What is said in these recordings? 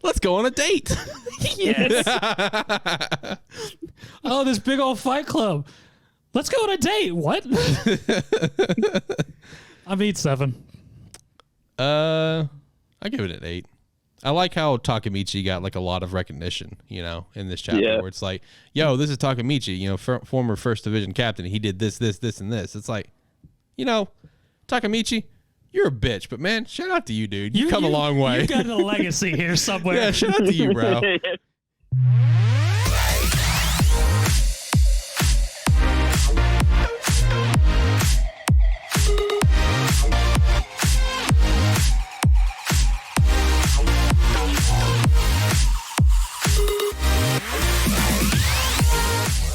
Let's go on a date. Yes. Oh, this big old Fight Club. Let's go on a date. What? I mean 7. I give it an 8. I like how Takemichi got like a lot of recognition, in this chapter where it's like, yo, this is Takemichi, former first division captain. He did this, and this. It's like, Takemichi, you're a bitch, but man, shout out to you, dude. You've come a long way. You got a legacy here somewhere. Yeah, shout out to you, bro.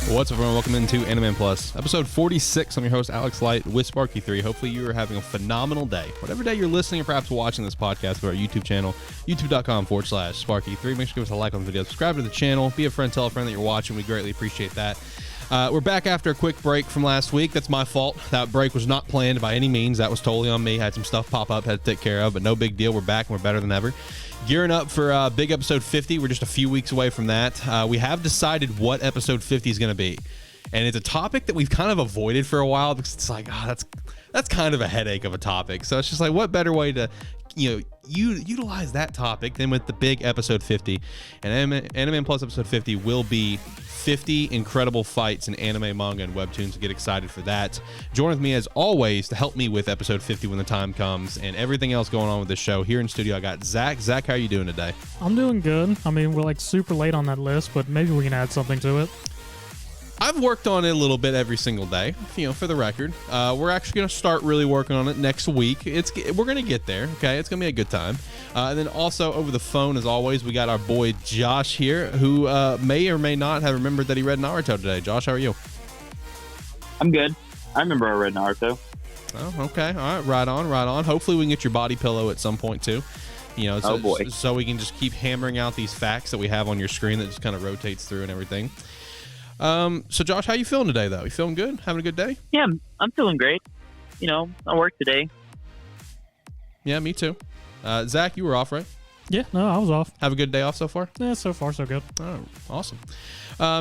What's up, everyone? Welcome into Anime Plus, episode 46. I'm your host, Alex Light, with Sparky3. Hopefully you are having a phenomenal day. Whatever day you're listening or perhaps watching this podcast through our YouTube channel, youtube.com/Sparky3. Make sure to give us a like on the video, subscribe to the channel, be a friend, tell a friend that you're watching. We greatly appreciate that. We're back after a quick break from last week. That's my fault. That break was not planned by any means. That was totally on me. Had some stuff pop up, had to take care of, but no big deal. We're back and we're better than ever. Gearing up for big episode 50. We're just a few weeks away from that. We have decided what episode 50 is going to be. And it's a topic that we've kind of avoided for a while because it's like, that's kind of a headache of a topic. So it's just like, what better way to, utilize that topic than with the big episode 50. And Anime Plus episode 50 will be 50 incredible fights in anime, manga, and webtoons. So get excited for that. Join with me as always to help me with episode 50 when the time comes and everything else going on with the show. Here in studio, I got Zach. Zach, how are you doing today? I'm doing good. I mean, we're like super late on that list, but maybe we can add something to it. I've worked on it a little bit every single day, for the record. We're actually going to start really working on it next week. We're going to get there, okay? It's going to be a good time. And then also over the phone, as always, we got our boy Josh here, who may or may not have remembered that he read Naruto today. Josh, how are you? I'm good. I remember I read Naruto. Oh, okay. All right. Right on. Hopefully we can get your body pillow at some point, too. Oh, boy. So we can just keep hammering out these facts that we have on your screen that just kind of rotates through and everything. So Josh, how you feeling today, though? You feeling good? Having a good day? Yeah, I'm feeling great. I worked today. Yeah, me too. Zach, you were off, right? Yeah, no, I was off. Have a good day off so far? Yeah, so far so good. Oh, awesome.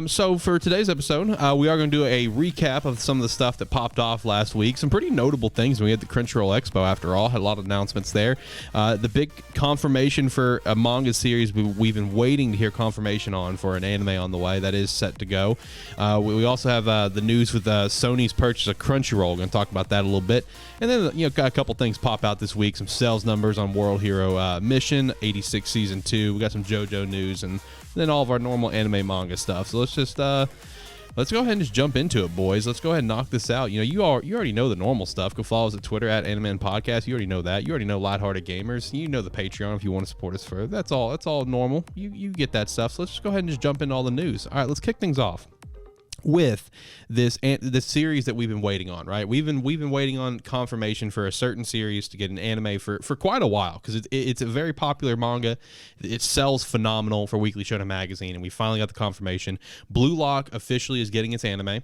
So for today's episode, we are going to do a recap of some of the stuff that popped off last week. Some pretty notable things. We had the Crunchyroll Expo, after all. Had a lot of announcements there. The big confirmation for a manga series we've been waiting to hear confirmation on for an anime on the way. That is set to go. We also have the news with Sony's purchase of Crunchyroll. We're going to talk about that a little bit. And then, got a couple things pop out this week. Some sales numbers on World Hero Mission, 86 Season 2. We got some JoJo news and then all of our normal anime manga stuff. So let's just let's go ahead and just jump into it, boys. Let's go ahead and knock this out. You already know the normal stuff. Go follow us at Twitter at Anime Podcast. You already know that. You already know Lighthearted Gamers. You know the Patreon if you want to support us further. That's all normal. You get that stuff. So let's just go ahead and just jump into all the news. All right, let's kick things off with this series that we've been waiting on, right? We've been waiting on confirmation for a certain series to get an anime for quite a while because it's a very popular manga. It sells phenomenal for Weekly Shonen Magazine, and we finally got the confirmation. Blue Lock officially is getting its anime.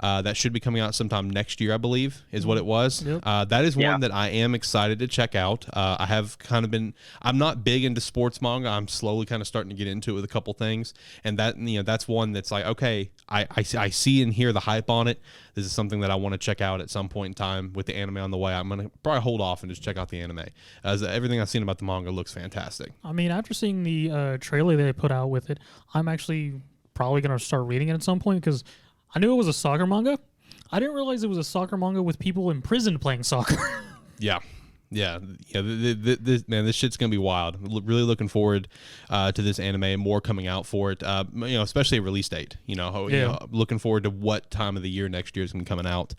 That should be coming out sometime next year, I believe, is what it was. Yep. That is one that I am excited to check out. I have kind of I'm not big into sports manga. I'm slowly kind of starting to get into it with a couple things. And that's one that's like, okay, I see and hear the hype on it. This is something that I want to check out at some point in time with the anime on the way. I'm going to probably hold off and just check out the anime, as everything I've seen about the manga looks fantastic. I mean, after seeing the trailer they put out with it, I'm actually probably going to start reading it at some point because I knew it was a soccer manga. I didn't realize it was a soccer manga with people in prison playing soccer. Yeah. This shit's gonna be wild. Really looking forward to this anime and more coming out for it. Especially a release date. Looking forward to what time of the year next year is gonna be coming out.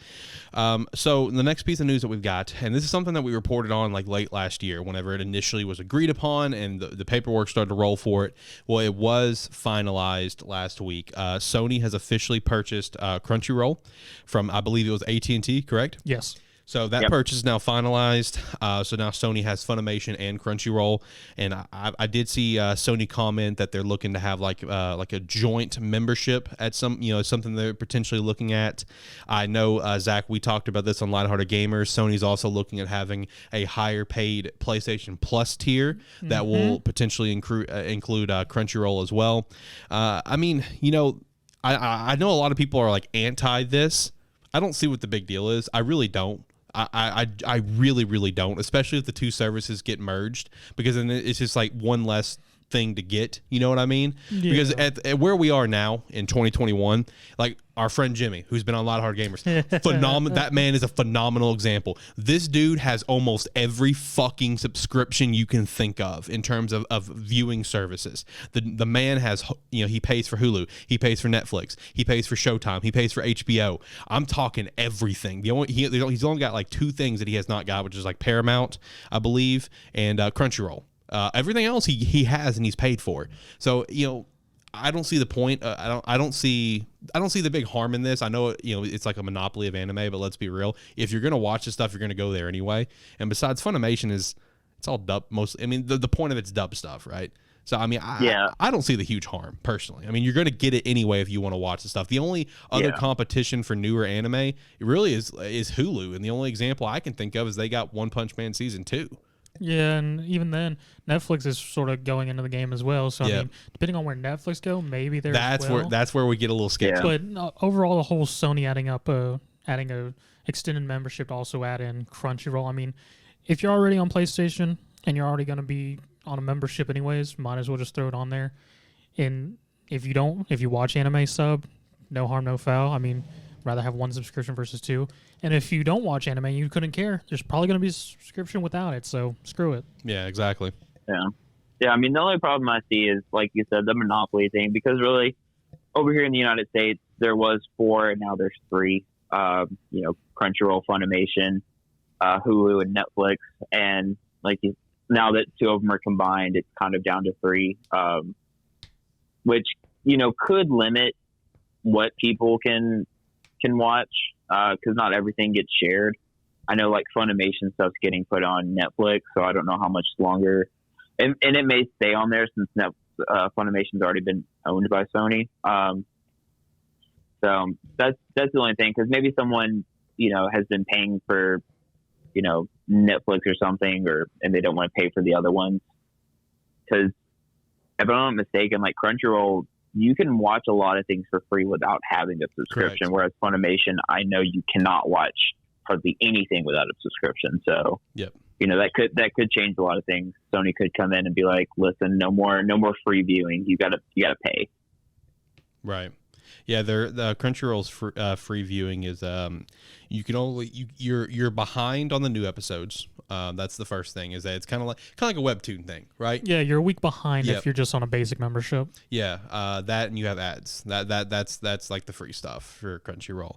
So the next piece of news that we've got, and this is something that we reported on like late last year, whenever it initially was agreed upon and the paperwork started to roll for it. Well, it was finalized last week. Sony has officially purchased Crunchyroll from, I believe it was AT&T, correct? Yes. So that purchase is now finalized. So now Sony has Funimation and Crunchyroll, and I did see Sony comment that they're looking to have like a joint membership at something they're potentially looking at. I know Zach, we talked about this on Lighthearted Gamers. Sony's also looking at having a higher paid PlayStation Plus tier that will potentially include Crunchyroll as well. I mean, I know a lot of people are like anti this. I don't see what the big deal is. I really don't. I really, really don't, especially if the two services get merged, because then it's just like one less thing to get. You know what I mean? Yeah. Because at where we are now in 2021, like our friend Jimmy, who's been on Lighthearted Gamers, phenomenal. That man is a phenomenal example. This dude has almost every fucking subscription you can think of in terms of viewing services. The man has, he pays for Hulu, he pays for Netflix, he pays for Showtime, he pays for HBO. I'm talking everything. He's only got like two things that he has not got, which is like Paramount, I believe, and Crunchyroll. Everything else he has and he's paid for. So I don't see the point. I don't see the big harm in this. I know it's like a monopoly of anime, but let's be real. If you're gonna watch this stuff, you're gonna go there anyway. And besides, Funimation it's all dub. The point of it's dub stuff, right? So I mean, I don't see the huge harm personally. I mean, you're gonna get it anyway if you want to watch the stuff. The only other competition for newer anime really is Hulu, and the only example I can think of is they got One Punch Man season 2. Yeah, and even then, Netflix is sort of going into the game as well. So I mean, depending on where Netflix go, maybe that's where we get a little scared. But overall, the whole Sony adding a extended membership to also add in Crunchyroll. I mean, if you're already on PlayStation and you're already going to be on a membership anyways, might as well just throw it on there. And if you watch anime sub, no harm, no foul. I mean, rather have one subscription versus two. And if you don't watch anime, you couldn't care. There's probably going to be a subscription without it, so screw it. Yeah, exactly. Yeah. I mean, the only problem I see is, like you said, the monopoly thing. Because really, over here in the United States, there was 4, and now there's 3. Crunchyroll, Funimation, Hulu, and Netflix. And now that 2 of them are combined, it's kind of down to 3, which could limit what people can watch, because not everything gets shared. I know like Funimation stuff's getting put on Netflix, so I don't know how much longer, and it may stay on there since Funimation's already been owned by Sony. So that's the only thing, because maybe someone has been paying for Netflix or something, and they don't want to pay for the other ones, because if I'm not mistaken, like Crunchyroll, you can watch a lot of things for free without having a subscription. Correct. Whereas Funimation, I know you cannot watch hardly anything without a subscription. So, that could change a lot of things. Sony could come in and be like, "Listen, no more free viewing. You gotta pay." Right. Yeah, the Crunchyroll's free viewing is you can only you're behind on the new episodes. That's the first thing, is that it's kind of like a webtoon thing, right? Yeah, you're a week behind if you're just on a basic membership. Yeah, that, and you have ads. That's like the free stuff for Crunchyroll.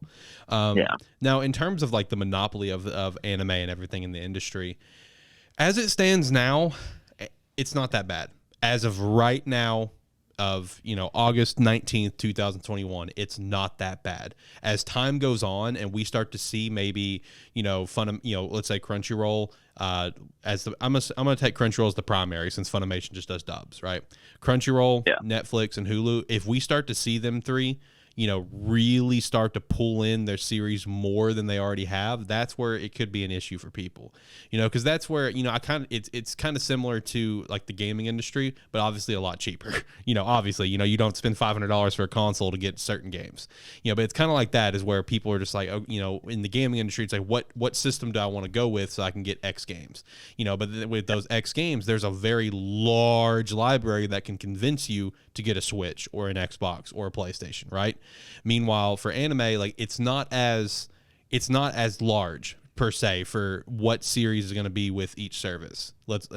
Now, in terms of like the monopoly of anime and everything in the industry, as it stands now, it's not that bad. As of right now, of August 19th, 2021, it's not that bad. As time goes on and we start to see maybe let's say Crunchyroll, I'm gonna take Crunchyroll as the primary, since Funimation just does dubs, right? Crunchyroll, Netflix, and Hulu, if we start to see them three really start to pull in their series more than they already have, that's where it could be an issue for people, because that's where, it's kind of similar to like the gaming industry, but obviously a lot cheaper. Obviously, you don't spend $500 for a console to get certain games, but it's kind of like that, is where people are just like, in the gaming industry, it's like, what system do I want to go with so I can get X games, but with those X games, there's a very large library that can convince you to get a Switch or an Xbox or a PlayStation, right? Meanwhile, for anime, like it's not as large per se for what series is going to be with each service. Let's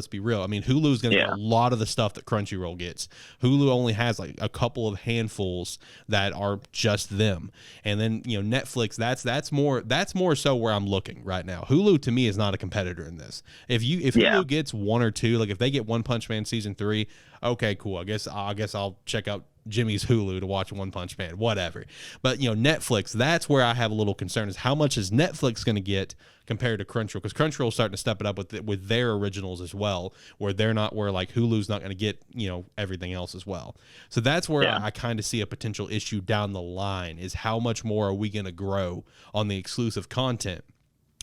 be real. I mean, Hulu is going to get a lot of the stuff that Crunchyroll gets. Hulu only has like a couple of handfuls that are just them, and then Netflix. That's more so where I'm looking right now. Hulu to me is not a competitor in this. If Hulu gets 1 or 2, like if they get One Punch Man season 3, okay, cool. I guess I'll check out Jimmy's Hulu to watch One Punch Man, whatever. But, Netflix, that's where I have a little concern is how much is Netflix going to get compared to Crunchyroll, because Crunchyroll's starting to step it up with their originals as well, where like Hulu's not going to get, everything else as well. So that's where I kind of see a potential issue down the line is how much more are we going to grow on the exclusive content?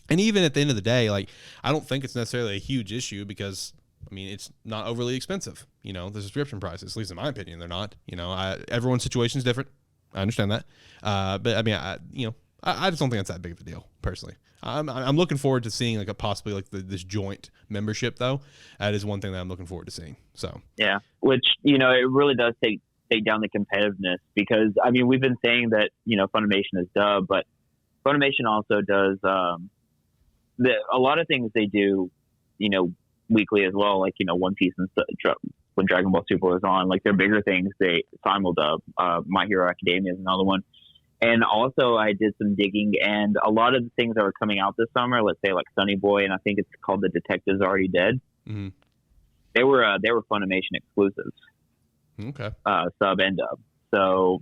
And even at the end of the day, like, I don't think it's necessarily a huge issue because, it's not overly expensive, the subscription prices, at least in my opinion, they're not, everyone's situation is different. I understand that. But I just don't think that's that big of a deal personally. I'm looking forward to seeing like possibly this joint membership though. That is one thing that I'm looking forward to seeing. So, yeah, which, it really does take down the competitiveness because we've been saying that, Funimation is dub, but Funimation also does, a lot of things they do, weekly as well, like One Piece and when Dragon Ball Super was on, like their bigger things they simuldub. My Hero Academia is another one, and also I did some digging, and a lot of the things that were coming out this summer, let's say like Sunny Boy, and I think it's called The Detective's Already Dead. Mm-hmm. They were Funimation exclusives, sub and dub. So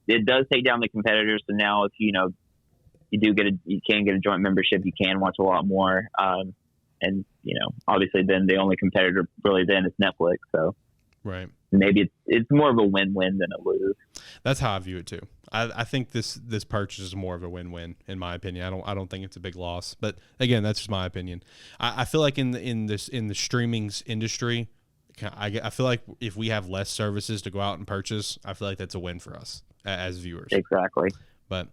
it does take down the competitors. So now if you can get a joint membership, you can watch a lot more. And, obviously then the only competitor really then is Netflix. So right. Maybe it's more of a win-win than a lose. That's how I view it too. I think this purchase is more of a win-win in my opinion. I don't think it's a big loss, but again, that's just my opinion. I feel like in the streaming industry, I feel like if we have less services to go out and purchase, I feel like that's a win for us as viewers. Exactly. But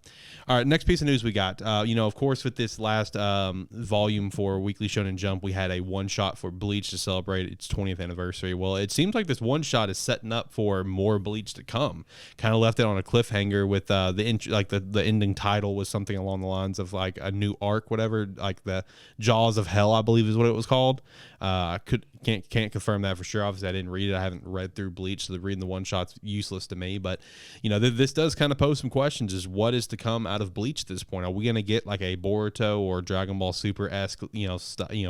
all right, next piece of news we got, of course, with this last volume for Weekly Shonen Jump, we had a one shot for Bleach to celebrate its 20th anniversary. Well, it seems like this one shot is setting up for more Bleach to come. Kind of left it on a cliffhanger with the ending title was something along the lines of like a new arc, whatever, like the Jaws of Hell, I believe is what it was called. Can't confirm that for sure. Obviously, I didn't read it. I haven't read through Bleach, so reading the one shot's useless to me. But this does kind of pose some questions: is what is to come out of Bleach at this point? Are we going to get like a Boruto or Dragon Ball Super-esque,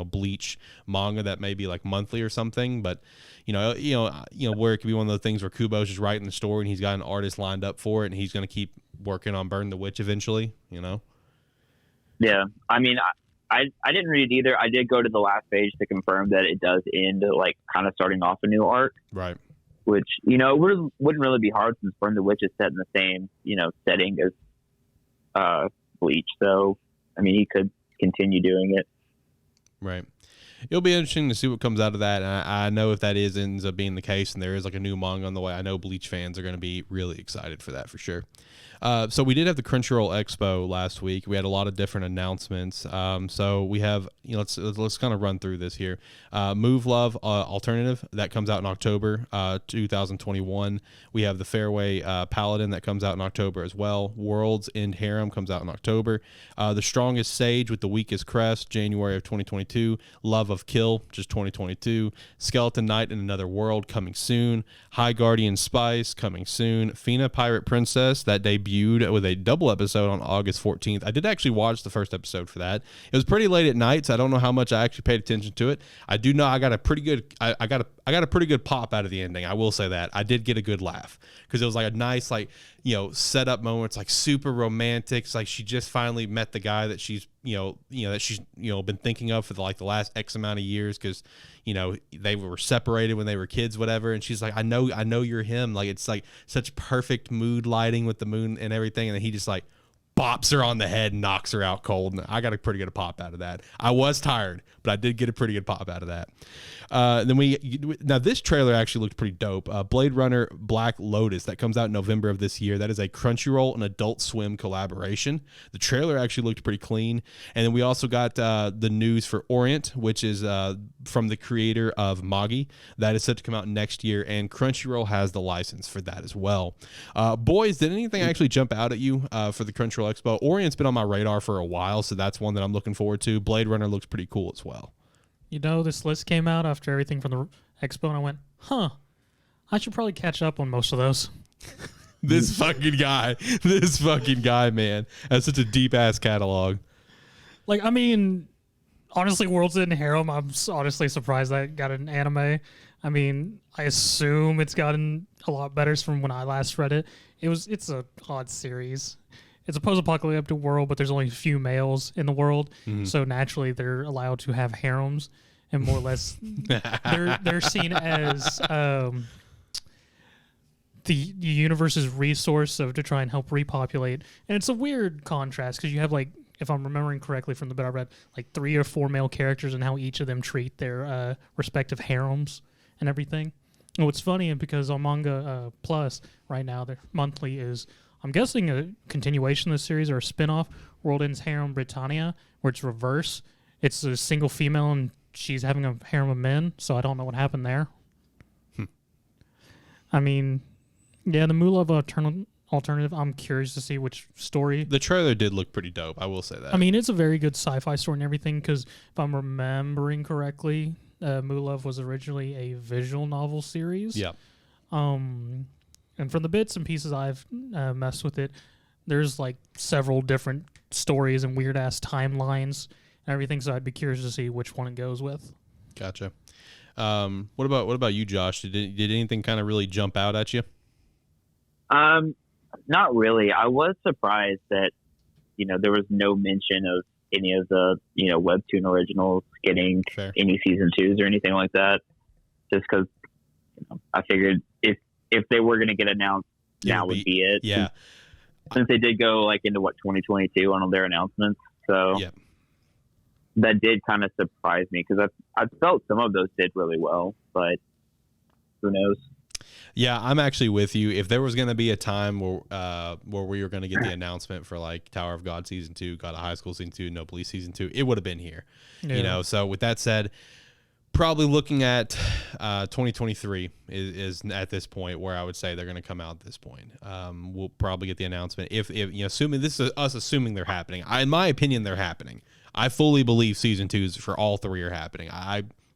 Bleach manga that may be like monthly or something? But where it could be one of those things where Kubo's just writing the story and he's got an artist lined up for it, and he's going to keep working on Burn the Witch eventually. Yeah, I didn't read it either. I did go to the last page to confirm that it does end like kind of starting off a new arc. Right. Which, wouldn't really be hard since Burn the Witch is set in the same, setting as Bleach. So, he could continue doing it. Right. It'll be interesting to see what comes out of that. And I know if that ends up being the case and there is like a new manga on the way, I know Bleach fans are going to be really excited for that for sure. So we did have the Crunchyroll Expo last week. We had a lot of different announcements. So we have, let's kind of run through this here. Move Love Alternative that comes out in October 2021. We have the Fairway Paladin that comes out in October as well. World's End Harem comes out in October. The Strongest Sage with the Weakest Crest, January of 2022. Love of Kill, just 2022. Skeleton Knight in Another World coming soon. High Guardian Spice coming soon. Fina Pirate Princess that debuted with a double episode on August 14th. I did actually watch the first episode for that. It was pretty late at night, so I don't know how much I actually paid attention to it. I do know I got a pretty good I got a pretty good pop out of the ending. I will say that. I did get a good laugh because it was like a nice setup moment. It's like super romantic. It's like she just finally met the guy that she's been thinking of for the last X amount of years because they were separated when they were kids, whatever. And she's like, I know you're him. Like it's like such perfect mood lighting with the moon and everything. And then he just like bops her on the head and knocks her out cold. And I got a pretty good pop out of that. I was tired, but I did get a pretty good pop out of that. Now this trailer actually looked pretty dope. Blade Runner Black Lotus that comes out in November of this year. That is a Crunchyroll and Adult Swim collaboration. The trailer actually looked pretty clean. And then we also got the news for Orient, which is from the creator of Magi. That is set to come out next year, and Crunchyroll has the license for that as well. Boys, did anything actually jump out at you for the Crunchyroll Expo? Orient's been on my radar for a while, so that's one that I'm looking forward to. Blade Runner looks pretty cool as well. This list came out after everything from the expo, and I went, I should probably catch up on most of those. This fucking guy, man. That's such a deep-ass catalog. Honestly, World's End Harem, I'm honestly surprised that got an anime. I mean, I assume it's gotten a lot better from when I last read it. It's a odd series. It's a post-apocalyptic world, but there's only a few males in the world, so naturally they're allowed to have harems, and more or less they're seen as the universe's resource to try and help repopulate. And it's a weird contrast because you have, like, if I'm remembering correctly from the bit I read, like 3 or 4 male characters and how each of them treat their respective harems and everything. And what's funny, because on Manga Plus right now, their monthly is, I'm guessing, a continuation of the series or a spin-off, World Ends Harem Britannia, where it's reverse. It's a single female and she's having a harem of men, so I don't know what happened there. I mean, yeah, the Mulov alternative, I'm curious to see which story. The trailer did look pretty dope, I will say that. I mean, it's a very good sci-fi story and everything, because if I'm remembering correctly, Mulov was originally a visual novel series. Yeah. And from the bits and pieces I've messed with it, there's like several different stories and weird ass timelines and everything. So I'd be curious to see which one it goes with. Gotcha. What about you, Josh? Did anything kind of really jump out at you? Not really. I was surprised that there was no mention of any of the webtoon originals getting any season 2s or anything like that. Just because I figured if they were going to get announced, now would be it. Yeah. Since they did go like into 2022 on all their announcements, so that did kind of surprise me because I felt some of those did really well, but who knows? Yeah, I'm actually with you. If there was going to be a time where we were going to get the announcement for like Tower of God season 2, God of High School season 2, No Police season 2, it would have been here. Yeah. So with that said, probably looking at 2023 is at this point where I would say they're going to come out at this point. We'll probably get the announcement if assuming this is us assuming they're happening. In my opinion, they're happening. I fully believe season 2s for all 3 are happening.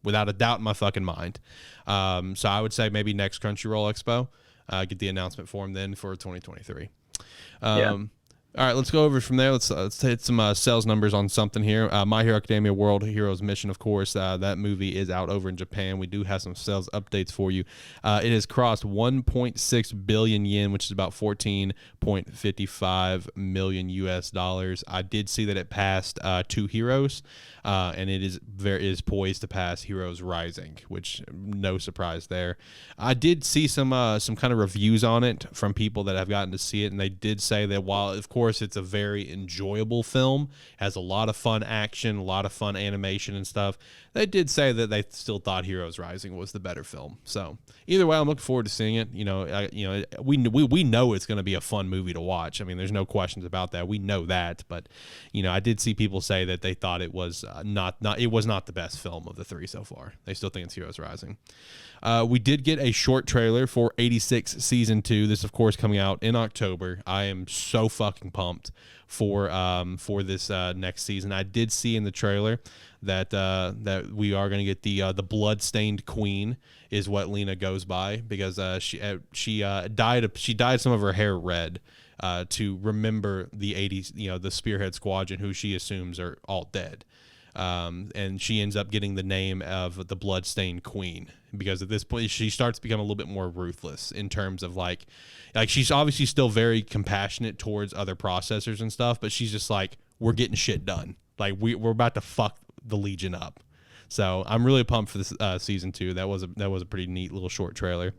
Without a doubt in my fucking mind. So I would say maybe next Crunchyroll Expo, get the announcement for them then for 2023. All right, let's go over from there. Let's hit some sales numbers on something here. My Hero Academia World Heroes Mission, of course, that movie is out over in Japan. We do have some sales updates for you. It has crossed 1.6 billion yen, which is about 14.55 million US dollars. I did see that it passed 2 Heroes, and it is poised to pass Heroes Rising, which no surprise there. I did see some kind of reviews on it from people that have gotten to see it, and they did say that while, of course, it's a very enjoyable film, has a lot of fun action, a lot of fun animation and stuff, they did say that they still thought Heroes Rising was the better film. So either way, I'm looking forward to seeing it. We know it's going to be a fun movie to watch. I mean, there's no questions about that. We know that, but I did see people say that they thought it was not the best film of the 3 so far. They still think it's Heroes Rising. We did get a short trailer for 86 Season 2. This, of course, coming out in October. I am so fucking pumped for this next season. I did see in the trailer that we are going to get the Bloodstained Queen is what Lena goes by, because she dyed some of her hair red to remember the 80s, the Spearhead Squadron, who she assumes are all dead. And she ends up getting the name of the Bloodstained Queen because at this point she starts to become a little bit more ruthless in terms of like she's obviously still very compassionate towards other processors and stuff, but she's just like, we're getting shit done. Like we're about to fuck the Legion up. So I'm really pumped for this season 2. That was a pretty neat little short trailer.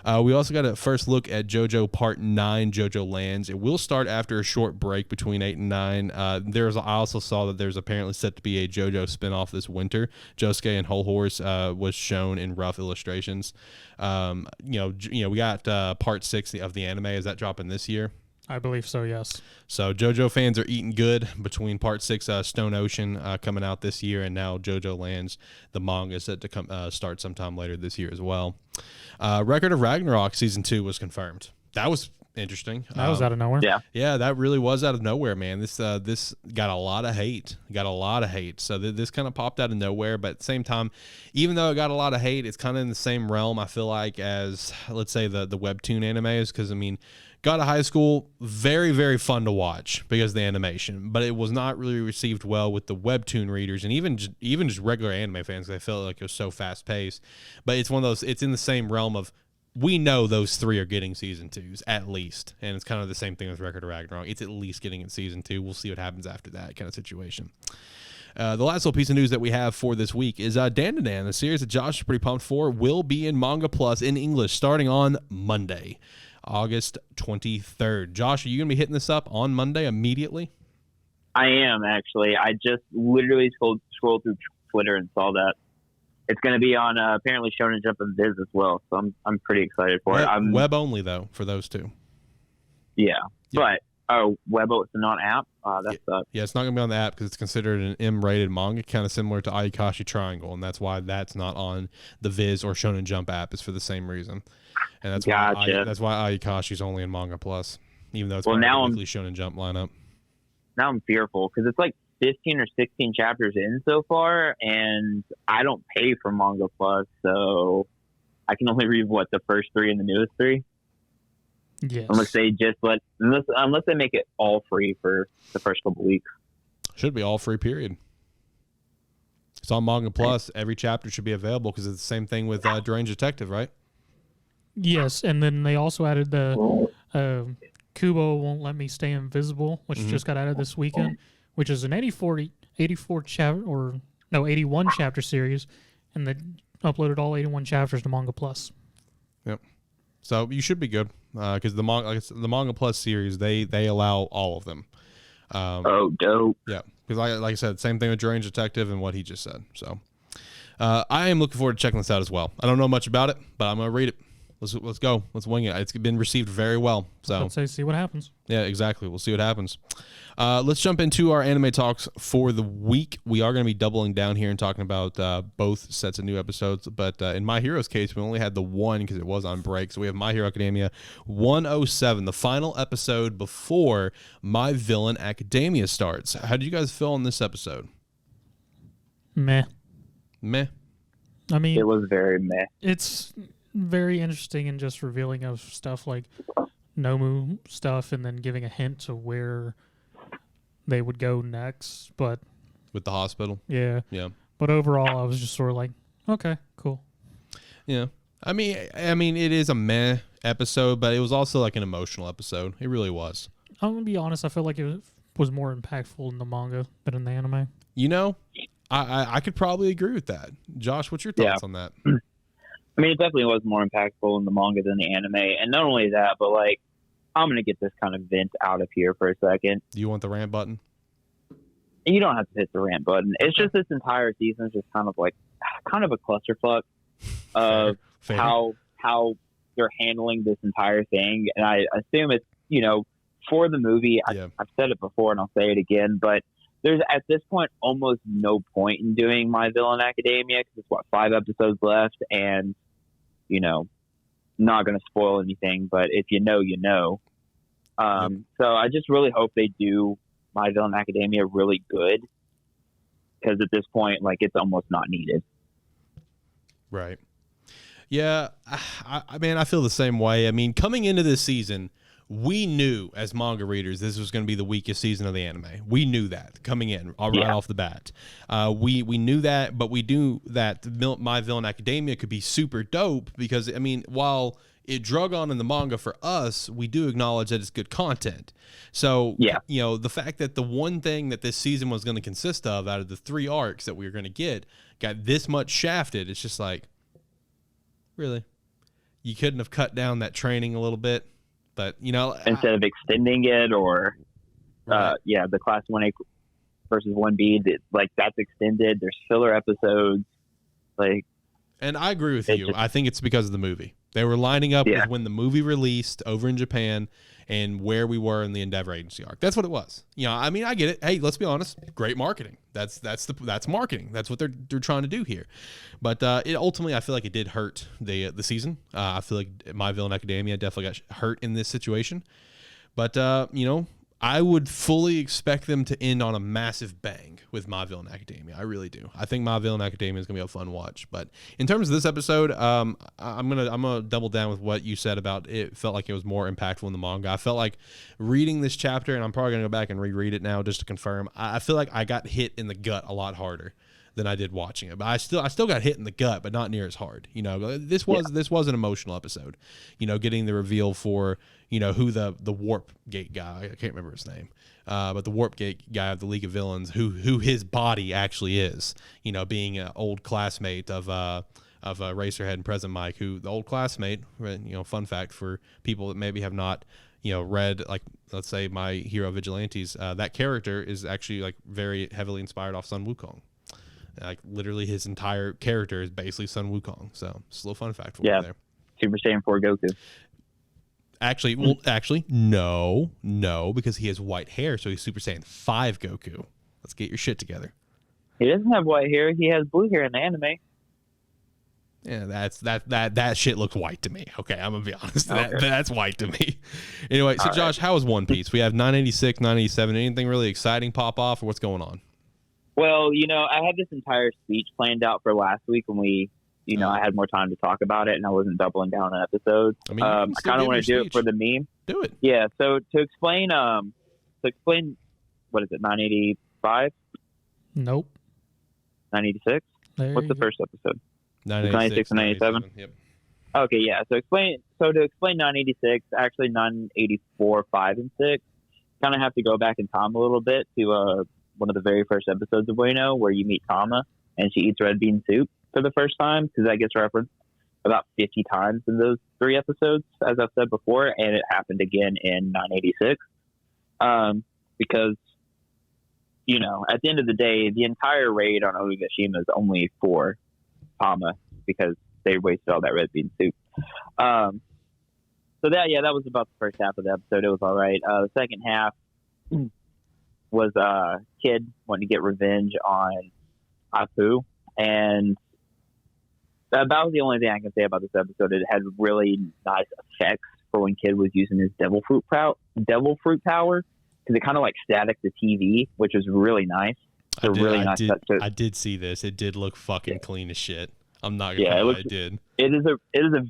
We also got a first look at JoJo Part 9, JoJo Lands. It will start after a short break between 8 and 9. I also saw that there's apparently set to be a JoJo spinoff this winter. Josuke and Whole Horse was shown in rough illustrations. We got Part 6 of the anime. Is that dropping this year? I believe so, yes. So JoJo fans are eating good between Part 6 Stone Ocean coming out this year, and now JoJo Lands, the manga, is set to start sometime later this year as well. Record of Ragnarok Season 2 was confirmed. That was Interesting. That was out of nowhere. Yeah. Yeah, that really was out of nowhere, man. This got a lot of hate. So this kind of popped out of nowhere. But at the same time, even though it got a lot of hate, it's kind of in the same realm, I feel like, as, let's say, the webtoon anime is. Because, I mean, God of High School, very, very fun to watch because of the animation. But it was not really received well with the webtoon readers and even just regular anime fans. They felt like it was so fast-paced. But it's one of those, it's in the same realm of, we know those 3 are getting season 2s at least, and it's kind of the same thing with Record of Ragnarok. It's at least getting in season 2. We'll see what happens after that kind of situation. The last little piece of news that we have for this week is Dandadan, the series that Josh is pretty pumped for, will be in Manga Plus in English starting on Monday, August 23rd. Josh, are you going to be hitting this up on Monday immediately? I am, actually. I just literally scrolled through Twitter and saw that. It's going to be on apparently Shonen Jump and Viz as well, so I'm pretty excited for it. Web only though for those two. Yeah. But Webo, it's not app. That sucks. Yeah, it's not going to be on the app because it's considered an M-rated manga, kind of similar to Ayakashi Triangle, and that's why that's not on the Viz or Shonen Jump app. Is for the same reason, and that's why Ayakashi's only in Manga Plus, even though it's part of the weekly Shonen Jump lineup. Now I'm fearful because it's like 15 or 16 chapters in so far, and I don't pay for Manga Plus, so I can only read the first 3 and the newest 3. Yes. Unless they make it all free for the first couple weeks. Should be all free, period. It's on Manga Plus. Every chapter should be available because it's the same thing with Deranged Detective, right? Yes, and then they also added the Kubo Won't Let Me Stay Invisible, which just got added this weekend, which is an 81 chapter series, and they uploaded all 81 chapters to Manga Plus. Yep. So you should be good because the Manga Plus series, they allow all of them. Dope. Yeah, because like I said, same thing with Deranged Detective and what he just said. So I am looking forward to checking this out as well. I don't know much about it, but I'm gonna read it. Let's go. Let's wing it. It's been received very well. So Let's say see what happens. Yeah, exactly. We'll see what happens. Let's jump into our anime talks for the week. We are going to be doubling down here and talking about both sets of new episodes. But in My Hero's case, we only had the one because it was on break. So we have My Hero Academia 107, the final episode before My Villain Academia starts. How did you guys feel on this episode? Meh. I mean, it was very meh. It's very interesting and just revealing of stuff like Nomu stuff and then giving a hint to where they would go next, but with the hospital. Yeah. But overall, I was just sort of like, okay, cool. Yeah. I mean, it is a meh episode, but it was also like an emotional episode. It really was. I'm gonna be honest. I feel like it was more impactful in the manga than in the anime. You know, I could probably agree with that. Josh, what's your thoughts on that? I mean, it definitely was more impactful in the manga than the anime. And not only that, but like, I'm going to get this kind of vent out of here for a second. Do you want the rant button? You don't have to hit the rant button. It's just this entire season is just kind of a clusterfuck of Fair. how they're handling this entire thing. And I assume it's, for the movie, Yeah. I've said it before and I'll say it again, but there's at this point almost no point in doing My Villain Academia because it's 5 episodes left and, not going to spoil anything, but if you know, you know. So I just really hope they do My Villain Academia really good because at this point, it's almost not needed. Right. Yeah, I feel the same way. I mean, coming into this season, we knew as manga readers this was going to be the weakest season of the anime. We knew that coming in right off the bat. We knew that, but we knew that My Villain Academia could be super dope because, I mean, while it drug on in the manga for us, we do acknowledge that it's good content. So, the fact that the one thing that this season was going to consist of out of the 3 arcs that we were going to get got this much shafted, it's just like, really? You couldn't have cut down that training a little bit? But, instead of extending it or, the class 1A versus 1B, that's extended. There's filler episodes. And I agree with you. I think it's because of the movie. They were lining up Yeah. with when the movie released over in Japan and where we were in the Endeavor Agency arc. That's what it was. You know, I mean, I get it. Hey, let's be honest. Great marketing. That's marketing. That's what they're trying to do here. But it ultimately, I feel like it did hurt the season. I feel like My Villain Academia definitely got hurt in this situation. But you know, I would fully expect them to end on a massive bang with My Villain Academia. I really do. I think My Villain Academia is gonna be a fun watch. But in terms of this episode, I'm gonna double down with what you said about it. Felt like it was more impactful in the manga. I felt like reading this chapter, and I'm probably gonna go back and reread it now just to confirm. I feel like I got hit in the gut a lot harder than I did watching it. But I still got hit in the gut, but not near as hard. You know, this was an emotional episode. You know, getting the reveal for, you know, who the Warp Gate guy, I can't remember his name, but the Warp Gate guy of the League of Villains, who his body actually is. You know, being an old classmate of Racerhead and Present Mike, who the old classmate. You know, fun fact for people that maybe have not, you know, read, like, let's say My Hero Vigilantes, that character is actually like very heavily inspired off Sun Wukong. Like literally his entire character is basically Sun Wukong. So it's a little fun fact for you there. Super Saiyan 4 Goku. Actually, no, because he has white hair, so he's Super Saiyan 5 Goku. Let's get your shit together. He doesn't have white hair. He has blue hair in the anime. Yeah, that shit looks white to me. Okay, I'm gonna be honest. Okay. That's white to me. Anyway, so All Josh, how was One Piece? We have 986, 987. Anything really exciting pop off, or what's going on? Well, you know, I had this entire speech planned out for last week when we, you know, I had more time to talk about it and I wasn't doubling down on episodes. I mean, I kind of want to do it for the meme. Do it. Yeah. So to explain, what is it? 985, Nope. 986. There What's you the go. first episode? 986 and 97? Yep. Okay, yeah. So to explain 986, actually 984, 5, and 6, kind of have to go back in time a little bit to one of the very first episodes of Bueno, where you meet Tama and she eats red bean soup for the first time, because that gets referenced about 50 times in those 3 episodes, as I've said before, and it happened again in 986. Because, you know, at the end of the day, the entire raid on Onigashima is only for Tama, because they wasted all that red bean soup. So that was about the first half of the episode. It was all right. The second half was Kid wanting to get revenge on Apu, and that was the only thing I can say about this episode. It had really nice effects for when Kid was using his devil fruit power, because it kind of like static the TV, which was really nice. I did see this. It did look fucking clean as shit. I'm not gonna lie, it did. It is a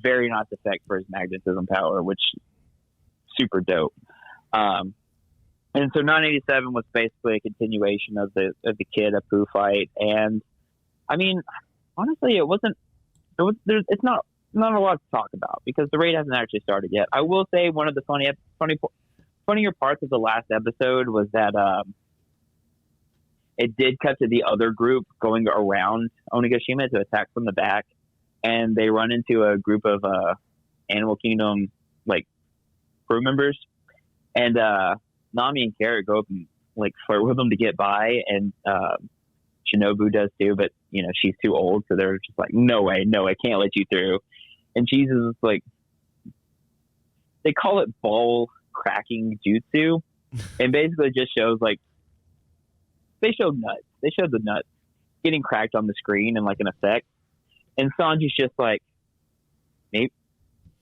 very nice effect for his magnetism power, which super dope. And so 987 was basically a continuation of the Kid Apu fight, and I mean, honestly, it's not a lot to talk about because the raid hasn't actually started yet. I will say one of the funnier parts of the last episode was that it did cut to the other group going around Onigashima to attack from the back, and they run into a group of Animal Kingdom like crew members, and Nami and Carrot go up and like flirt with them to get by, and Shinobu does too, but you know she's too old, so they're just like, no way, I can't let you through. And she's just like, they call it ball cracking jutsu, and basically just shows like they showed the nuts getting cracked on the screen and like an effect, and Sanji's just like, maybe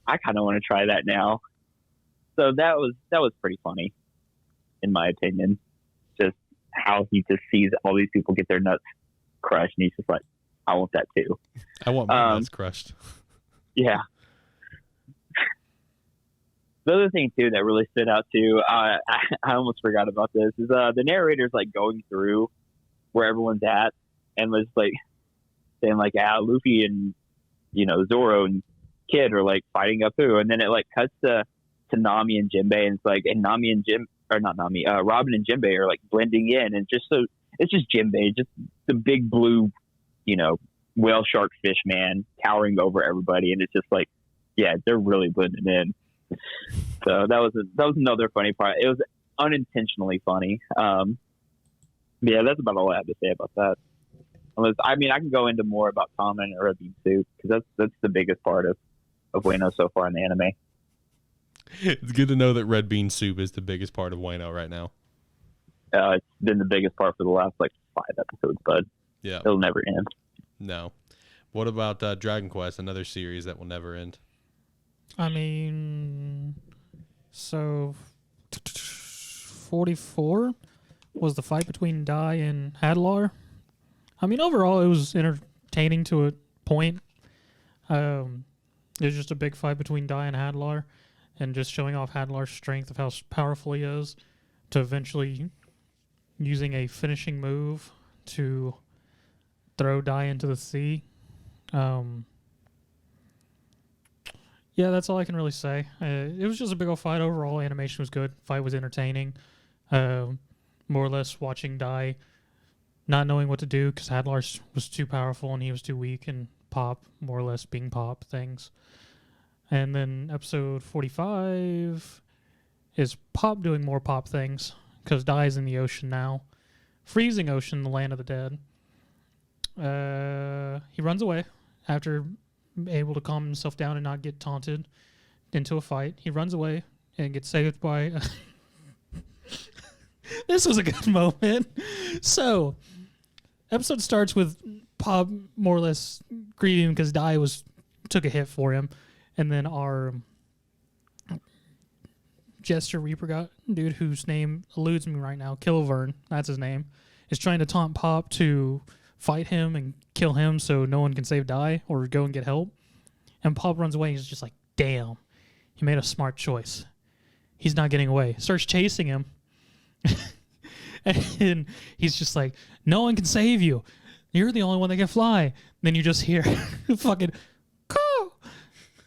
I kind of want to try that now. So that was pretty funny, in my opinion. Just how he just sees all these people get their nuts crushed, and he's just like, I want that too. I want my nuts crushed. Yeah. The other thing too that really stood out too, I almost forgot about this, is the narrator's like going through where everyone's at and was like saying like, Luffy and, you know, Zoro and Kid are like fighting Apu, and then it like cuts to Nami and Jinbei, and it's like, and Robin and Jinbei are like blending in, and it's just Jinbei, just the big blue, you know, whale shark fish man towering over everybody, and it's just like, yeah, they're really blending in. So that was another funny part. It was unintentionally funny. Yeah, that's about all I have to say about that. I can go into more about Tama and Red Bean Soup because that's the biggest part of of Wano so far in the anime. It's good to know that red bean soup is the biggest part of Wano right now. It's been the biggest part for the last 5 episodes, but Yeah. it'll never end. No. What about Dragon Quest, another series that will never end? I mean, so 44 was the fight between Dai and Hadlar. I mean, overall, it was entertaining to a point. There's just a big fight between Dai and Hadlar, and just showing off Hadlar's strength of how powerful he is, to eventually using a finishing move to throw Dai into the sea. Yeah, that's all I can really say. It was just a big old fight. Overall, animation was good. Fight was entertaining. More or less watching Dai not knowing what to do because Hadlar was too powerful and he was too weak, and Pop more or less being Pop things. And then episode 45 is Pop doing more Pop things because Dai's in the ocean now. Freezing ocean, the land of the dead. He runs away after able to calm himself down and not get taunted into a fight. He runs away and gets saved by... This was a good moment. So, episode starts with Pop more or less grieving because Dai took a hit for him. And then our Jester Reaper dude, whose name eludes me right now, Killavern, that's his name, is trying to taunt Pop to fight him and kill him so no one can save Dai or go and get help. And Pop runs away and he's just like, damn, he made a smart choice. He's not getting away. Starts chasing him. And he's just like, no one can save you. You're the only one that can fly. Then you just hear fucking, coo.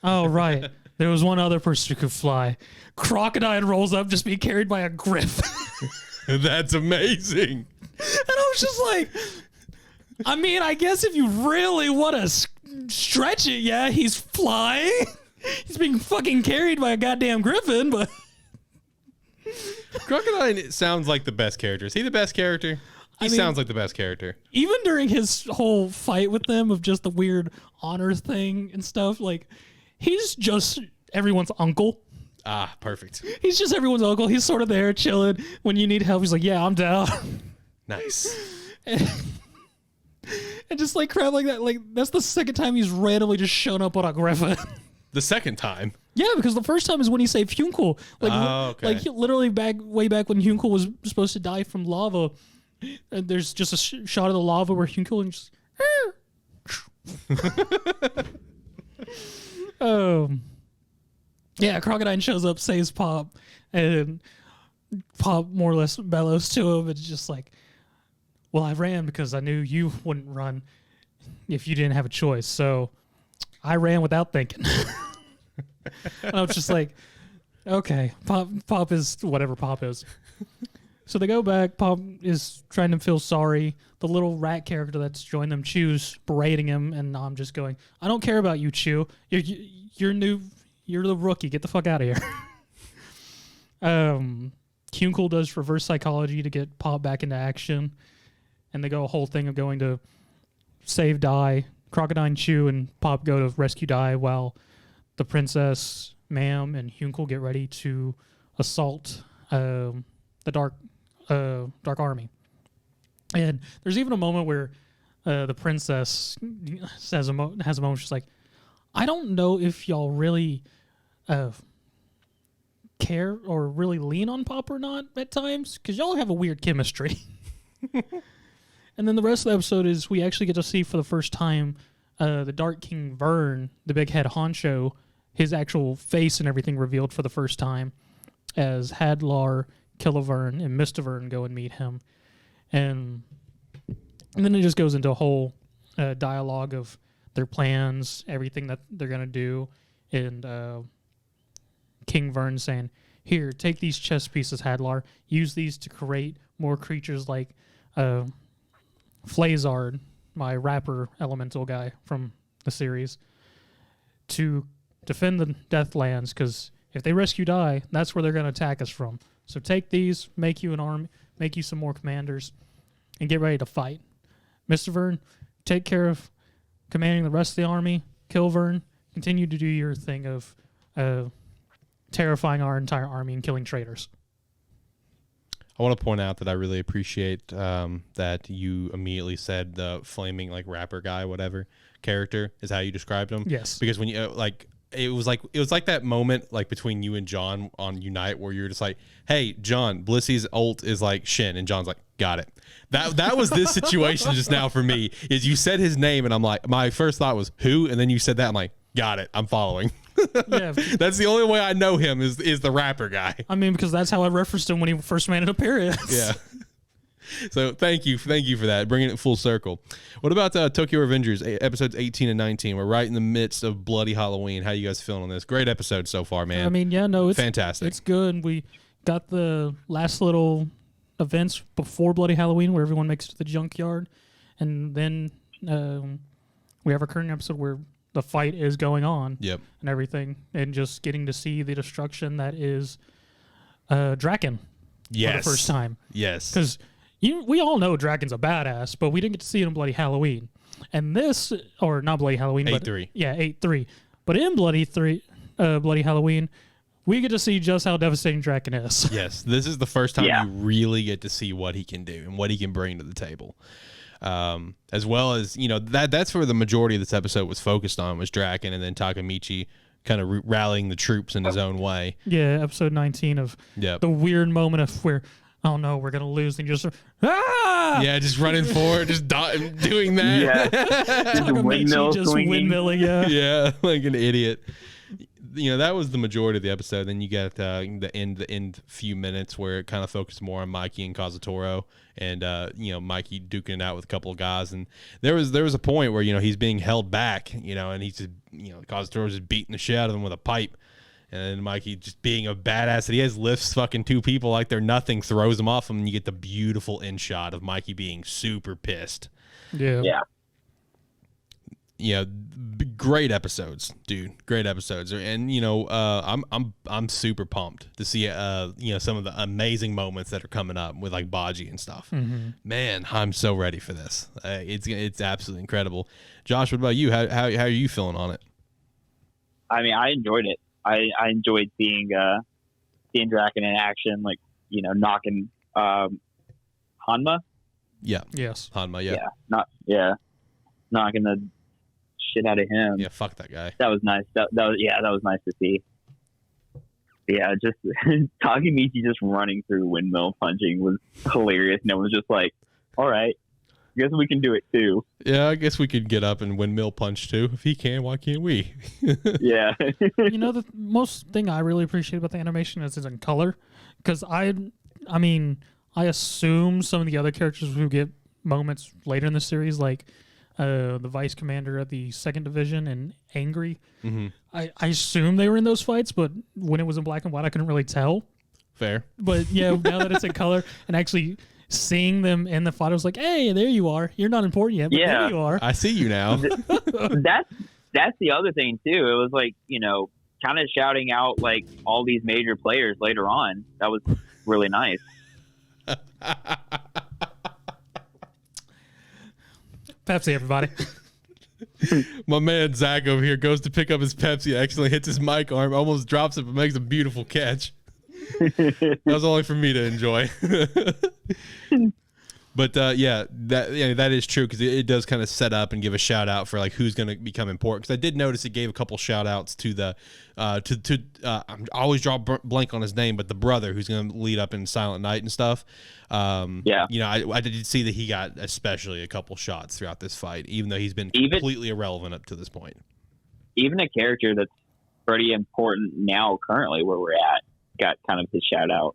Oh, right. There was one other person who could fly. Crocodile rolls up just being carried by a griffin. That's amazing. And I was just like, I mean, I guess if you really want to stretch it, yeah, he's flying. He's being fucking carried by a goddamn griffin, but... Crocodile sounds like the best character. Is he the best character? He sounds like the best character. Even during his whole fight with them of just the weird honor thing and stuff, like, he's just everyone's uncle. Ah, perfect. He's just everyone's uncle. He's sort of there chilling. When you need help, he's like, yeah, I'm down. Nice. And just like crap like that. Like, that's the second time he's randomly just shown up on a griffin. The second time? Yeah, because the first time is when he saved Hyunkul. Like, okay. Like literally way back when Hyunkul was supposed to die from lava. And there's just a shot of the lava where Hyunkul and just... Yeah, Crocodile shows up, saves Pop, and Pop more or less bellows to him. It's just like, well, I ran because I knew you wouldn't run if you didn't have a choice. So I ran without thinking. And I was just like, okay, Pop is whatever Pop is. So they go back. Pop is trying to feel sorry. The little rat character that's joined them, Chew's berating him, and I'm just going, I don't care about you, Chew. You're new. You're the rookie. Get the fuck out of here. Hyunkul does reverse psychology to get Pop back into action, and they go a whole thing of going to save Dai. Crocodile, Chew, and Pop go to rescue Dai while the princess, Mam, and Hyunkul get ready to assault the Dark Army. And there's even a moment where the princess has a moment she's like, I don't know if y'all really care or really lean on Pop or not at times, because y'all have a weird chemistry. And then the rest of the episode is we actually get to see for the first time the Dark King Vern, the big head honcho, his actual face and everything revealed for the first time as Hadlar, Killavern, and Mystavern go and meet him. And then it just goes into a whole dialogue of their plans, everything that they're going to do. And King Vern saying, here, take these chess pieces, Hadlar. Use these to create more creatures like Flazard, my rapper elemental guy from the series, to defend the Deathlands, because if they rescue Dai, that's where they're going to attack us from. So take these, make you an army, make you some more commanders, and get ready to fight. Mystavern, take care of commanding the rest of the army. Killavern, continue to do your thing of terrifying our entire army and killing traitors. I want to point out that I really appreciate that you immediately said the flaming like rapper guy, whatever character is how you described him. Yes. Because when you it was like that moment like between you and John on Unite where you're just like, hey, John, Blissy's ult is like Shin, and John's like, got it. That was this situation just now for me. Is you said his name and I'm like, my first thought was who, and then you said that, I'm like, got it, I'm following. Yeah. That's the only way I know him is the rapper guy. I mean, because that's how I referenced him when he first made an appearance. Yeah. So thank you for that, bringing it full circle. What about Tokyo Revengers episodes 18 and 19? We're right in the midst of Bloody Halloween. How you guys feeling on this? Great episode so far, man. I mean, yeah, no, it's fantastic. It's good. We got the last little events before Bloody Halloween where everyone makes it to the junkyard, and then we have a current episode where the fight is going on. Yep. And everything, and just getting to see the destruction that is Draken Yes. for the first time. Yes. Because we all know Draken's a badass, but we didn't get to see it in Bloody Halloween. And this, or not Bloody Halloween, 8-3. Yeah, 8-3. But in Bloody Halloween, we get to see just how devastating Draken is. Yes. This is the first time you really get to see what he can do and what he can bring to the table. As well as, that's where the majority of this episode was focused on, was Draken, and then Takemichi kind of rallying the troops in his own way. Yeah, episode 19 of the weird moment of where, oh no, we're going to lose, and just, Yeah, just running forward, just doing that. Yeah. Takemichi just windmilling, Yeah, like an idiot. That was the majority of the episode. Then you get the end few minutes where it kind of focused more on Mikey and Kazutoro, and Mikey duking it out with a couple of guys. And there was a point where he's being held back, and he's just Kazutoro's just beating the shit out of him with a pipe, and then Mikey, just being a badass that he is, lifts fucking two people like they're nothing, throws them off him, and you get the beautiful end shot of Mikey being super pissed. Yeah. Great episodes, dude. Great episodes, and I'm super pumped to see some of the amazing moments that are coming up with like Baji and stuff. Mm-hmm. Man, I'm so ready for this. It's absolutely incredible. Josh, what about you? How are you feeling on it? I mean, I enjoyed it. I enjoyed seeing Draken in action, like knocking Hanma. Yeah. Yes. Hanma. Yeah. Knocking the shit out of him. Yeah, fuck that guy. That was nice. That was nice to see. Yeah, just Takemichi just running through windmill punching was hilarious, and it was just like, all right, I guess we can do it too. Yeah, I guess we could get up and windmill punch too. If he can, why can't we? Yeah. The most thing I really appreciate about the animation is it's in color, because I assume some of the other characters who get moments later in the series, like the vice commander of the 2nd Division and Angry. Mm-hmm. I assume they were in those fights, but when it was in black and white, I couldn't really tell. Fair. But yeah, now that it's in color and actually seeing them in the fight, I was like, hey, there you are. You're not important yet, but there you are. I see you now. That's the other thing too. It was like, kind of shouting out like all these major players later on. That was really nice. Pepsi, everybody. My man Zach over here goes to pick up his Pepsi, accidentally hits his mic arm, almost drops it, but makes a beautiful catch. That was only for me to enjoy. But that is true, because it does kind of set up and give a shout out for like who's going to become important. Because I did notice it gave a couple shout outs to the I always draw blank on his name, but the brother who's going to lead up in Silent Night and stuff. I did see that he got especially a couple shots throughout this fight, even though he's been completely irrelevant up to this point. Even a character that's pretty important now, currently where we're at, got kind of his shout out.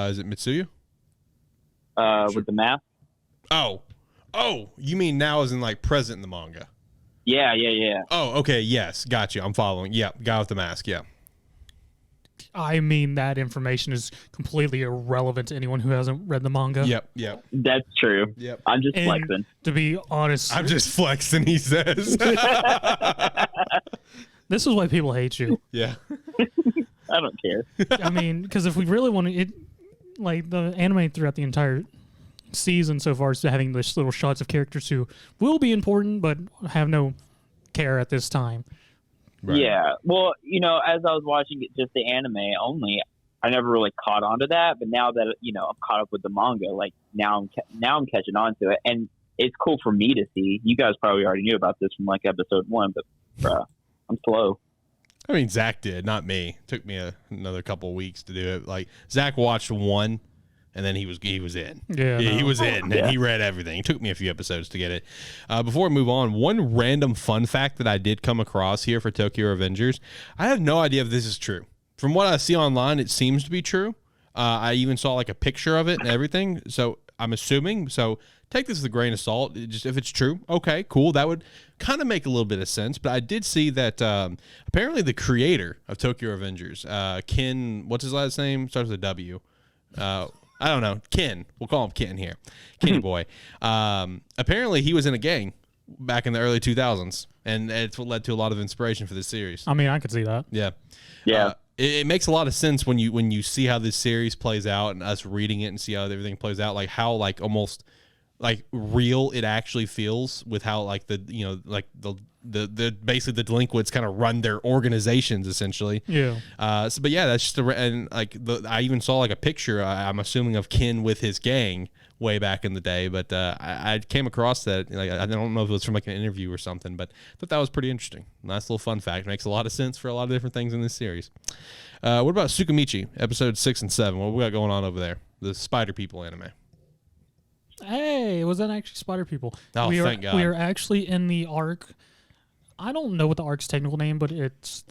Is it Mitsuyu? With the mask. Oh, you mean now as in like present in the manga? Yeah. Oh, okay, yes, got you. I'm following. Yeah, guy with the mask. Yeah. I mean, that information is completely irrelevant to anyone who hasn't read the manga. Yep. That's true. Yep. I'm just flexing. To be honest, I'm just flexing. He says. This is why people hate you. Yeah. I don't care. I mean, because if we really want to, like the anime throughout the entire season so far is having this little shots of characters who will be important but have no care at this time. Right. Yeah. Well, as I was watching it, just the anime only, I never really caught on to that. But now that I'm caught up with the manga, like now I'm catching on to it, and it's cool for me to see. You guys probably already knew about this from like episode 1, but I'm slow. I mean, Zach did, not me. It took me another couple of weeks to do it. Like Zach watched 1, and then he was in. Yeah, he was in, Yeah. and he read everything. It took me a few episodes to get it. Before we move on, one random fun fact that I did come across here for Tokyo Revengers. I have no idea if this is true. From what I see online, it seems to be true. I even saw like a picture of it and everything. So I'm assuming. So take this with a grain of salt. Just if it's true, okay, cool. That would kind of make a little bit of sense. But I did see that apparently the creator of Tokyo Revengers, Ken, what's his last name? Starts with a W. I don't know. Ken. We'll call him Ken here. Kenny boy. Apparently he was in a gang back in the early 2000s. And it's what led to a lot of inspiration for this series. I mean, I could see that. Yeah. Yeah. It makes a lot of sense when you see how this series plays out and us reading it and see how everything plays out, like how like almost like real it actually feels with how like the the basically the delinquents kind of run their organizations essentially. Yeah. But yeah, that's just I even saw like a picture. I'm assuming of Ken with his gang way back in the day, but I came across that. Like I don't know if it was from like an interview or something, but I thought that was pretty interesting. Nice little fun fact. Makes a lot of sense for a lot of different things in this series. What about Tsukimichi, episode 6 and 7? What we got going on over there? The Spider People anime. Hey, it wasn't actually Spider People. Oh, thank God. We are actually in the arc. I don't know what the arc's technical name, but it's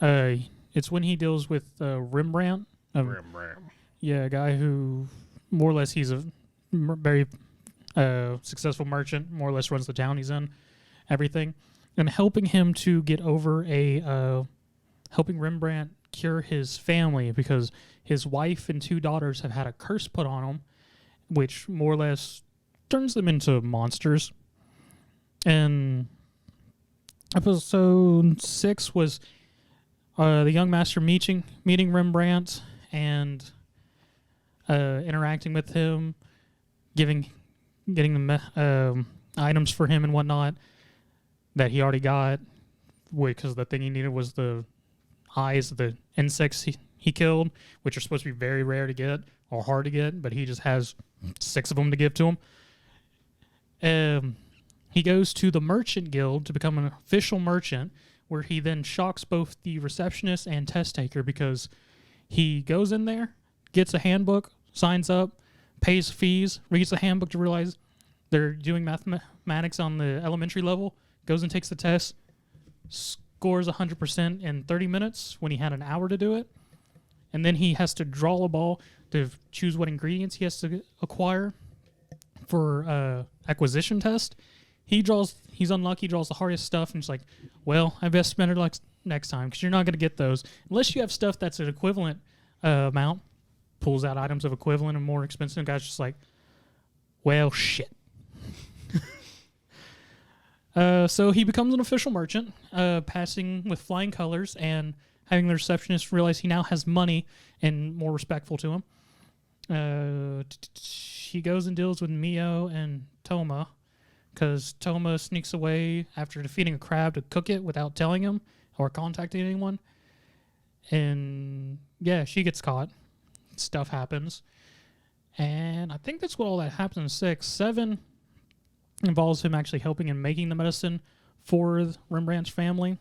it's when he deals with Rembrandt. Yeah, a guy who more or less he's a very successful merchant. More or less runs the town he's in, everything, and helping him to get over helping Rembrandt cure his family because his wife and 2 daughters have had a curse put on them, which more or less turns them into monsters. And episode 6 was the young master meeting Rembrandt and interacting with him, getting the items for him and whatnot that he already got, because the thing he needed was the eyes of the insects he killed, which are supposed to be very rare to get or hard to get, but he just has 6 of them to give to him. He goes to the Merchant Guild to become an official merchant, where he then shocks both the receptionist and test taker because he goes in there, gets a handbook, signs up, pays fees, reads the handbook to realize they're doing mathematics on the elementary level, goes and takes the test, scores 100% in 30 minutes when he had an hour to do it, and then he has to draw a ball to choose what ingredients he has to acquire for acquisition test. He's unlucky, draws the hardest stuff, and it's like, well, I best spend it next time because you're not going to get those unless you have stuff that's an equivalent amount. Pulls out items of equivalent and more expensive. Guy's just like, well, shit. So he becomes an official merchant, passing with flying colors and having the receptionist realize he now has money and more respectful to him. He goes and deals with Mio and Toma because Toma sneaks away after defeating a crab to cook it without telling him or contacting anyone. And yeah, she gets caught. Stuff happens. And I think that's what all that happens in 6. 7 involves him actually helping and making the medicine for Rembrandt's family.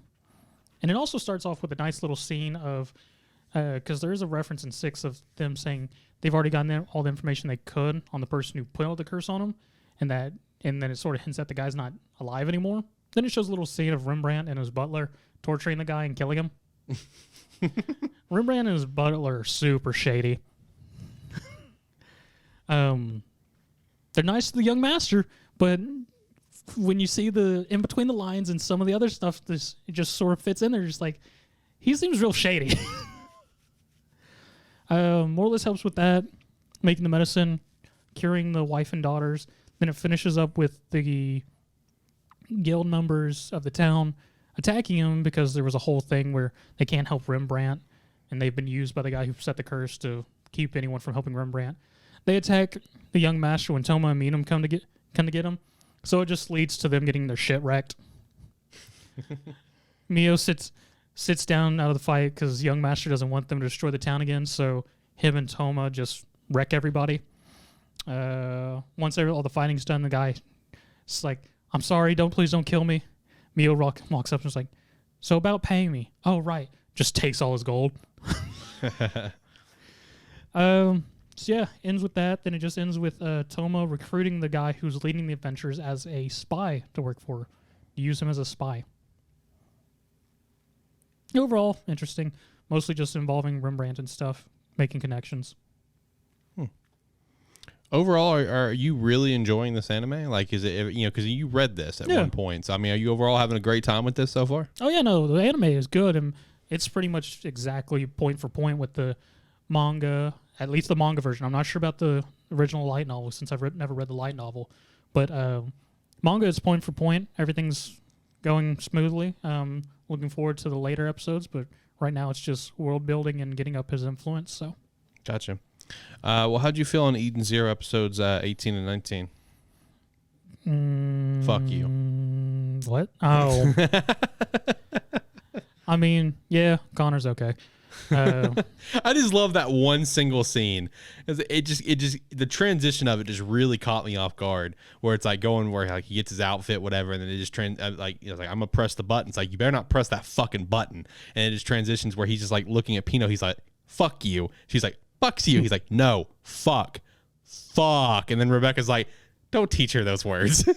And it also starts off with a nice little scene of, because there is a reference in 6 of them saying they've already gotten all the information they could on the person who put the curse on him, and then it sort of hints that the guy's not alive anymore. Then it shows a little scene of Rembrandt and his butler torturing the guy and killing him. Rembrandt and his butler are super shady. They're nice to the young master, but when you see the in between the lines and some of the other stuff, it just sort of fits in there. Just like, he seems real shady. More or less helps with that, making the medicine, curing the wife and daughters. Then it finishes up with the guild members of the town attacking him because there was a whole thing where they can't help Rembrandt, and they've been used by the guy who set the curse to keep anyone from helping Rembrandt. They attack the young master when Toma and Meenum come to get him. So it just leads to them getting their shit wrecked. Mio sits down out of the fight because Young Master doesn't want them to destroy the town again. So him and Toma just wreck everybody. Once all the fighting's done, the guy is like, "I'm sorry, please don't kill me." Mio walks up and is like, "So about paying me?" "Oh right," just takes all his gold. So yeah, ends with that. Then it just ends with Toma recruiting the guy who's leading the adventures as a spy to work for her. Use him as a spy. Overall, interesting. Mostly just involving Rembrandt and stuff, making connections. Overall, are you really enjoying this anime? Like, is it, because you read this at one point. So, I mean, are you overall having a great time with this so far? Oh, yeah, no, the anime is good, and it's pretty much exactly point for point with the manga, at least the manga version. I'm not sure about the original light novel since I've never read the light novel, but manga is point for point. Everything's going smoothly. Looking forward to the later episodes, but right now it's just world building and getting up his influence. So, gotcha. Well, how'd you feel on Eden Zero episodes 18 and 19? Fuck you. What? Oh. I mean, yeah, Connor's okay. I just love that one single scene. It just the transition of it just really caught me off guard. Where it's like going where like he gets his outfit, whatever, and then it just like I'm gonna press the button. It's like you better not press that fucking button. And it just transitions where he's just like looking at Pino. He's like, "Fuck you." She's like, "Fucks you." He's like, "No, fuck." And then Rebecca's like, "Don't teach her those words."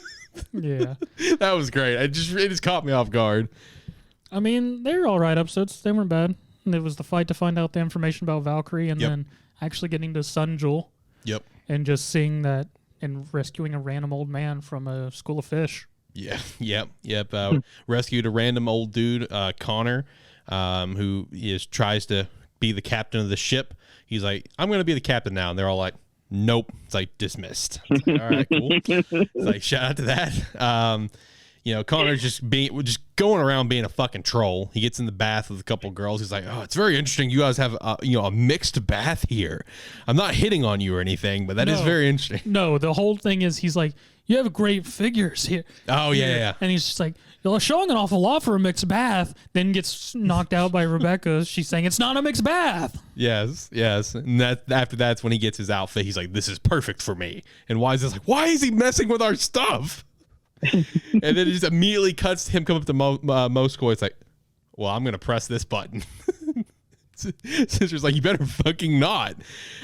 Yeah, that was great. It just caught me off guard. I mean, they're all right episodes. They weren't bad. And it was the fight to find out the information about Valkyrie, and then actually getting to Sun Jewel. Yep. And just seeing that and rescuing a random old man from a school of fish. Yeah. Yep. Rescued a random old dude, Connor, who tries to be the captain of the ship. He's like, "I'm going to be the captain now," and they're all like, "Nope." It's like dismissed. It's like, all right, cool. It's like shout out to that. Connor's just going around being a fucking troll. He gets in the bath with a couple girls. He's like, "Oh, it's very interesting. You guys have a mixed bath here. I'm not hitting on you or anything, but that is very interesting." No, the whole thing is he's like, "You have great figures here." Oh yeah. And he's just like, "You're showing an awful lot for a mixed bath." Then gets knocked out by Rebecca. She's saying it's not a mixed bath. Yes. And after that's when he gets his outfit. He's like, "This is perfect for me." And Wise is like, "Why is he messing with our stuff?" And then it just immediately cuts to him come up to Moskoy. It's like, "Well, I'm gonna press this button." Sister's like, "You better fucking not."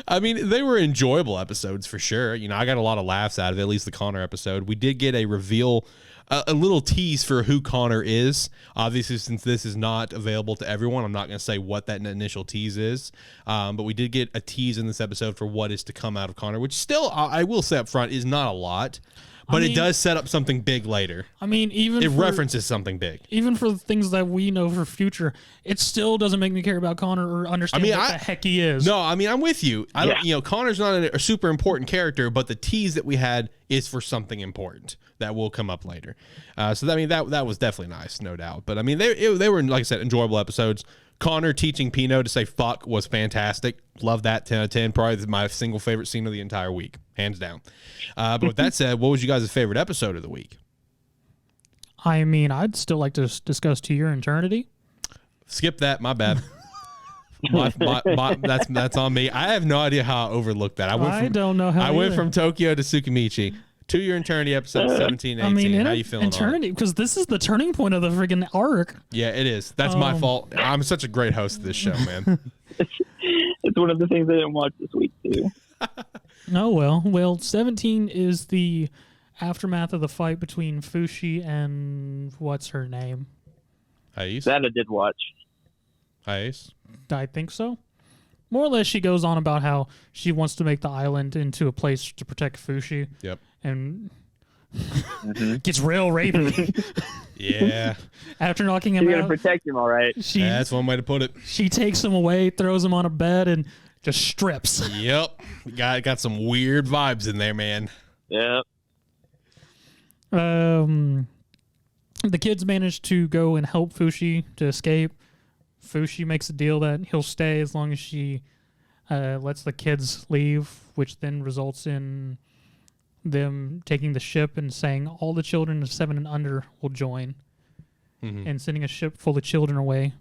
I mean, they were enjoyable episodes for sure. I got a lot of laughs out of it. At least the Connor episode. We did get a reveal, a little tease for who Connor is. Obviously, since this is not available to everyone, I'm not going to say what that initial tease is. But we did get a tease in this episode for what is to come out of Connor, which still, I will say up front, is not a lot. But it does set up something big later. I mean, it references something big. Even for the things that we know for future, it still doesn't make me care about Connor or understand what the heck he is. No, I mean, I'm with you. Connor's not a super important character, but the tease that we had is for something important that will come up later. So I mean, that was definitely nice, no doubt. But I mean, they were, like I said, enjoyable episodes. Connor teaching Pino to say fuck was fantastic. Love that. 10 out of 10. Probably my single favorite scene of the entire week. Hands down. But with that said, what was you guys' favorite episode of the week? I mean, I'd still like to discuss To Your Eternity. Skip that. My bad. That's on me. I have no idea how I overlooked that. I don't know how I went from Tokyo to Tsukimichi. To Your Eternity, episode 17 and 18. How you feeling? Eternity, because this is the turning point of the friggin' arc. Yeah, it is. That's my fault. I'm such a great host of this show, man. It's one of the things I didn't watch this week, too. Oh, well, 17 is the aftermath of the fight between Fushi and what's her name? Ais? That I did watch. Ais? I think so. More or less, she goes on about how she wants to make the island into a place to protect Fushi. Yep. And gets real rapey. Yeah. After knocking him out. You're going to protect him, all right. That's one way to put it. She takes him away, throws him on a bed, and just strips. Yep. Got some weird vibes in there, man. Yep. The kids manage to go and help Fushi to escape. Fushi makes a deal that he'll stay as long as she lets the kids leave, which then results in them taking the ship and saying all the children of 7 and under will join. and sending a ship full of children away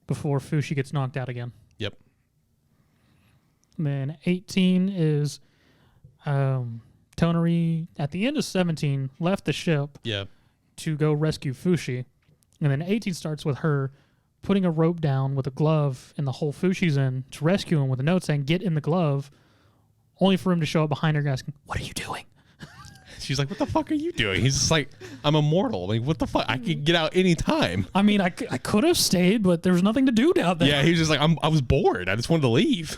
before Fushi gets knocked out again. Yep. And then 18 is Tonari, at the end of 17, left the ship Yeah. to go rescue Fushi. And then 18 starts with her putting a rope down with a glove in the hole Fushi's in to rescue him with a note saying, "Get in the glove," only for him to show up behind her asking, "What are you doing?" She's like, "What the fuck are you doing?" He's just like, "I'm immortal. Like, what the fuck? I can get out anytime." I mean, I could have stayed, but there was nothing to do down there. Yeah, he was just like, I was bored. I just wanted to leave.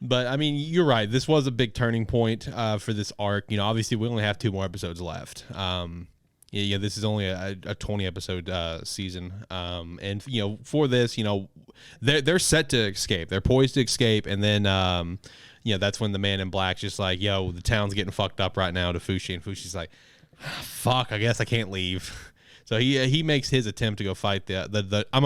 But I mean, you're right. This was a big turning point for this arc. You know, obviously we only have 2 more episodes left. Yeah, this is only a 20 episode season. And you know, for this, you know, they're set to escape. They're poised to escape, and then you know, that's when the Man in Black's just like, "Yo, the town's getting fucked up right now," to Fushi, and Fushi's like, "Fuck, I guess I can't leave." So he makes his attempt to go fight the I'm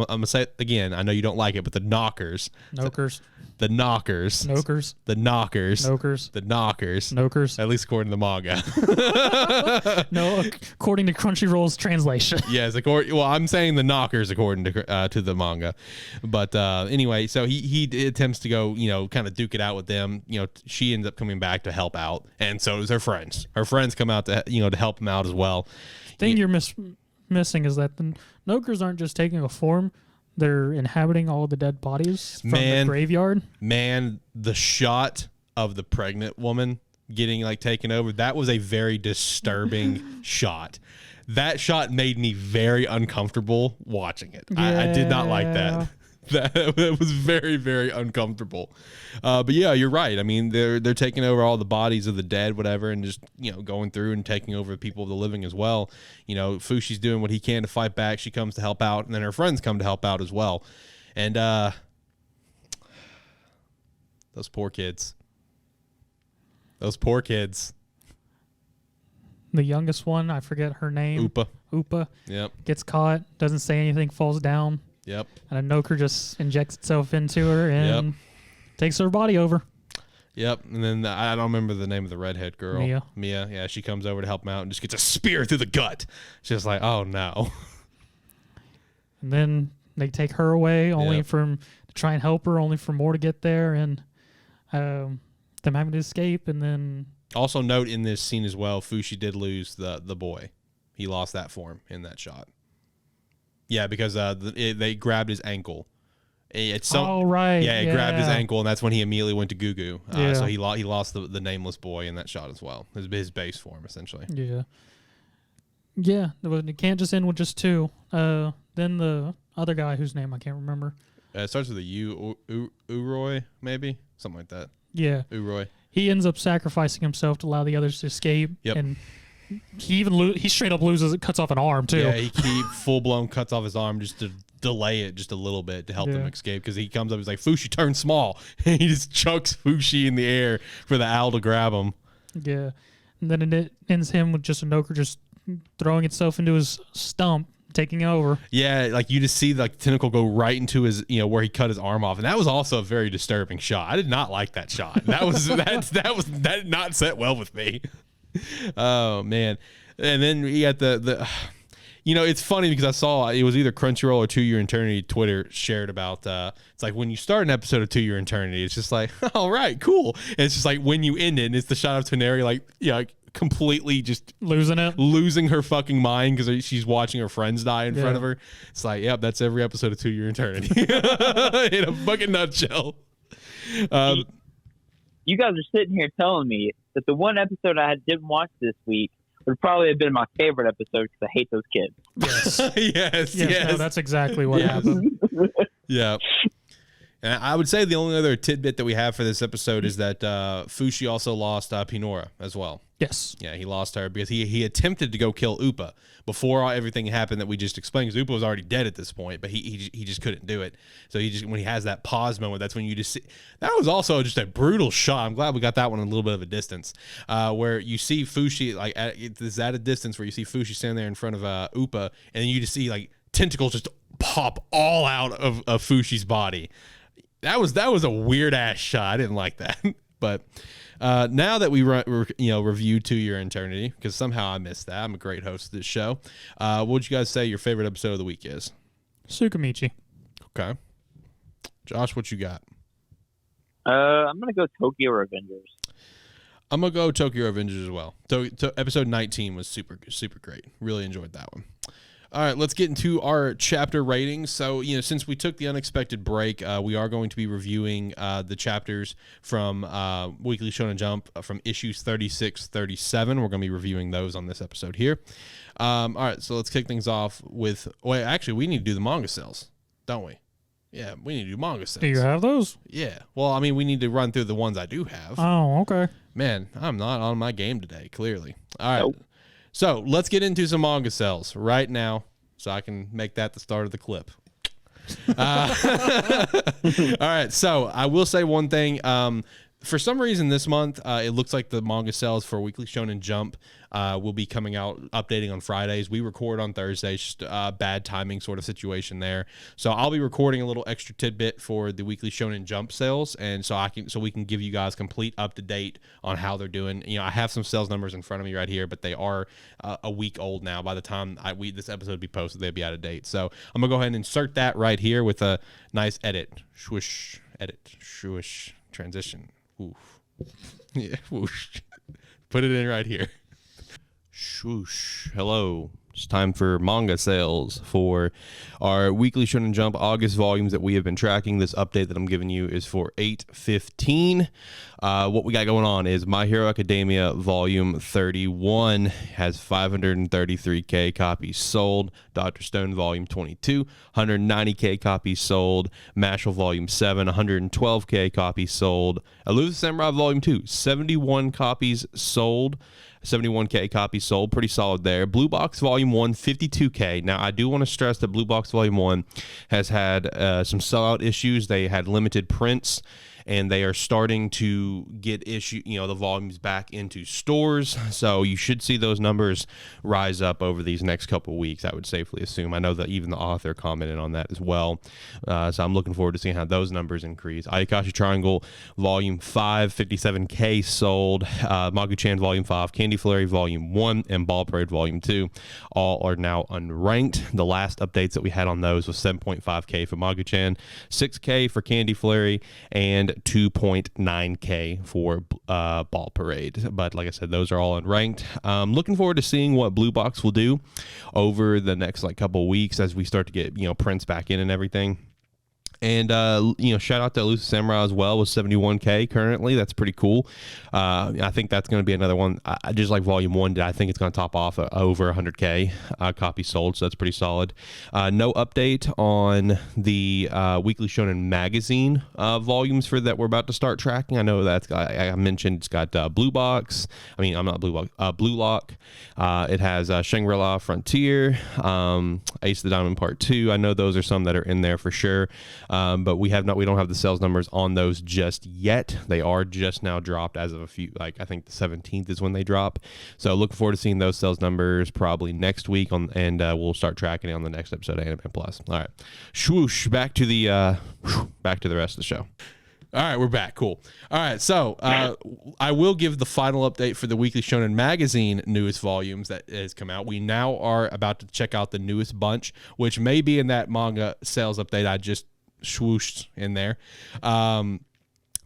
gonna say it again. I know you don't like it, but the Knockers. Nokers. The Knockers. Nokers. The Knockers. Nokers. The Knockers. Nokers. At least according to the manga. No, according to Crunchyroll's translation. Yes, well, I'm saying the Knockers according to the manga. But anyway, so he attempts to go, you know, kind of duke it out with them. You know, she ends up coming back to help out, and so does her friends. Her friends come out to, you know, to help him out as well. Thing you're missing is that the Nokers aren't just taking a form; they're inhabiting all the dead bodies from the graveyard. Man, the shot of the pregnant woman getting like taken over, that was a very disturbing shot. That shot made me very uncomfortable watching it. Yeah. I did not like that. That was very, very uncomfortable. But yeah, you're right. I mean, they're taking over all the bodies of the dead, whatever, and just, you know, going through and taking over the people of the living as well. You know, Fushi's doing what he can to fight back. She comes to help out, and then her friends come to help out as well. And those poor kids. Those poor kids. The youngest one, I forget her name. Upa. Yep. Gets caught, doesn't say anything, falls down. Yep. And a Noker just injects itself into her and takes her body over. Yep. And then I don't remember the name of the redhead girl. Mia. Yeah, she comes over to help him out and just gets a spear through the gut. She's just like, oh no. And then they take her away, only to try and help her, only for more to get there, and them having to escape. And then also note in this scene as well, Fushi did lose the boy. He lost that form in that shot. Yeah, because they grabbed his ankle. Right. Yeah, it grabbed his ankle, and that's when he immediately went to Gugu. Yeah. So he lost the nameless boy in that shot as well. His base form, essentially. Yeah. Yeah, it can't just end with just 2. Then the other guy whose name I can't remember. It starts with a U, Uroi, maybe? Something like that. Yeah. Uroi. He ends up sacrificing himself to allow the others to escape. Yep. And he straight up cuts off an arm, too. Yeah, he full-blown cuts off his arm just to delay it just a little bit to help them escape, because he comes up, he's like, Fushi, turn small. And he just chucks Fushi in the air for the owl to grab him. Yeah. And then it ends him with just a Noker just throwing itself into his stump, taking over. Yeah, like you just see the tentacle go right into his, you know, where he cut his arm off, and that was also a very disturbing shot. I did not like that shot. That did not set well with me. Oh man. And then we got the you know, it's funny because I saw it was either Crunchyroll or To Your Eternity Twitter shared about it's like when you start an episode of To Your Eternity, it's just like, all right, cool. And it's just like when you end it, and it's the shot of Toneri like, yeah, like completely just losing her fucking mind because she's watching her friends die in front of her. It's like, yep, that's every episode of To Your Eternity in a fucking nutshell. You guys are sitting here telling me that the one episode I didn't watch this week would probably have been my favorite episode because I hate those kids. Yes. Yes. No, that's exactly what happened. Yeah. And I would say the only other tidbit that we have for this episode is that Fushi also lost Pinora as well. Yes. Yeah, he lost her because he attempted to go kill Upa before everything happened that we just explained, because Upa was already dead at this point, but he just couldn't do it. So when he has that pause moment, that's when you just see. That was also just a brutal shot. I'm glad we got that one in a little bit of a distance, where you see Fushi, like, it's at a distance where you see Fushi standing there in front of Upa, and then you just see, like, tentacles just pop all out of Fushi's body. That was a weird ass shot. I didn't like that. But now that we review To Your Eternity, because somehow I missed that. I'm a great host of this show. What would you guys say your favorite episode of the week is? Tsukimichi. Okay. Josh, what you got? I'm gonna go Tokyo Revengers. I'm gonna go Tokyo Revengers as well. Episode 19 was super great. Really enjoyed that one. All right, let's get into our chapter ratings. So, since we took the unexpected break, we are going to be reviewing the chapters from Weekly Shonen Jump from issues 36, 37. We're going to be reviewing those on this episode here. All right, so let's kick things off with. Wait, actually, we need to do the manga sales, don't we? Yeah, we need to do manga sales. Do you have those? Yeah. Well, I mean, we need to run through the ones I do have. Oh, okay. Man, I'm not on my game today, clearly. All right. Nope. So let's get into some manga sales right now so I can make that the start of the clip. All right. So I will say one thing. For some reason this month, it looks like the manga sales for Weekly Shonen Jump will be coming out, updating on Fridays. We record on Thursdays, just bad timing sort of situation there. So I'll be recording a little extra tidbit for the Weekly Shonen Jump sales, and so we can give you guys complete up to date on how they're doing. I have some sales numbers in front of me right here, but they are a week old now. By the time this episode will be posted, they'll be out of date. So I'm gonna go ahead and insert that right here with a nice edit, swoosh, transition. Oof. Yeah, whoosh. Put it in right here. Swoosh. Hello. It's time for manga sales for our Weekly Shonen Jump August volumes that we have been tracking. This update that I'm giving you is for 8/15. What we got going on is My Hero Academia Volume 31 has 533K copies sold. Dr. Stone Volume 22, 190K copies sold. Mashal Volume 7, 112K copies sold. Alluth Samurai Volume 2, 71 copies sold. 71K copies sold. Pretty solid there. Blue Box Volume 1, 52K. Now, I do want to stress that Blue Box Volume 1 has had some sellout issues. They had limited prints, and they are starting to get the volumes back into stores. So you should see those numbers rise up over these next couple of weeks, I would safely assume. I know that even the author commented on that as well. So I'm looking forward to seeing how those numbers increase. Ayakashi Triangle Volume 5, 57K sold. Magu-chan Volume 5, Candy Flurry Volume 1, and Ball Parade Volume 2 all are now unranked. The last updates that we had on those was 7.5K for Magu-chan, 6K for Candy Flurry, and 2.9K for Ball Parade. But like I said, those are all unranked. Looking forward to seeing what Blue Box will do over the next couple of weeks as we start to get prints back in and everything. And, shout out to Alluth Samurai as well with 71K currently. That's pretty cool. I think that's going to be another one. Just like Volume 1 did, I think it's going to top off over 100K copies sold, so that's pretty solid. No update on the Weekly Shonen Magazine volumes that we're about to start tracking. I know that I mentioned it's got Blue Box. I mean, I'm not Blue Box. Blue Lock. It has Shangri-La Frontier, Ace of the Diamond Part 2. I know those are some that are in there for sure. But we don't have the sales numbers on those just yet. They are just now dropped as of a few, I think the 17th is when they drop. So looking forward to seeing those sales numbers probably next week and we'll start tracking it on the next episode of Anime Plus. All right, swoosh, back to the rest of the show. All right, we're back. Cool. All right, so I will give the final update for the Weekly Shonen Magazine newest volumes that has come out. We now are about to check out the newest bunch, which may be in that manga sales update I just swooshed in there.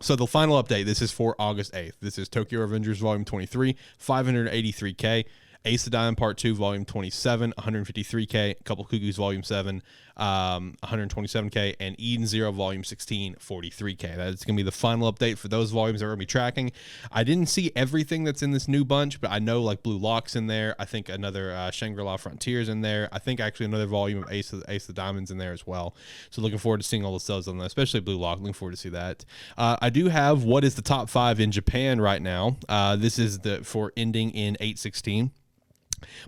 So the final update, this is for August 8th. This is Tokyo Revengers Volume 23, 583K. Ace of Diamond Part 2, Volume 27, 153K. Couple Cuckoos, Volume 7, 127K. And Eden Zero, Volume 16, 43K. That's going to be the final update for those volumes that we're going to be tracking. I didn't see everything that's in this new bunch, but I know Blue Lock's in there. I think another Shangri-La Frontier's in there. I think actually another volume of Ace of Diamonds in there as well. So looking forward to seeing all the sales on that, especially Blue Lock. Looking forward to see that. I do have what is the top 5 in Japan right now. This is for ending in 8/16.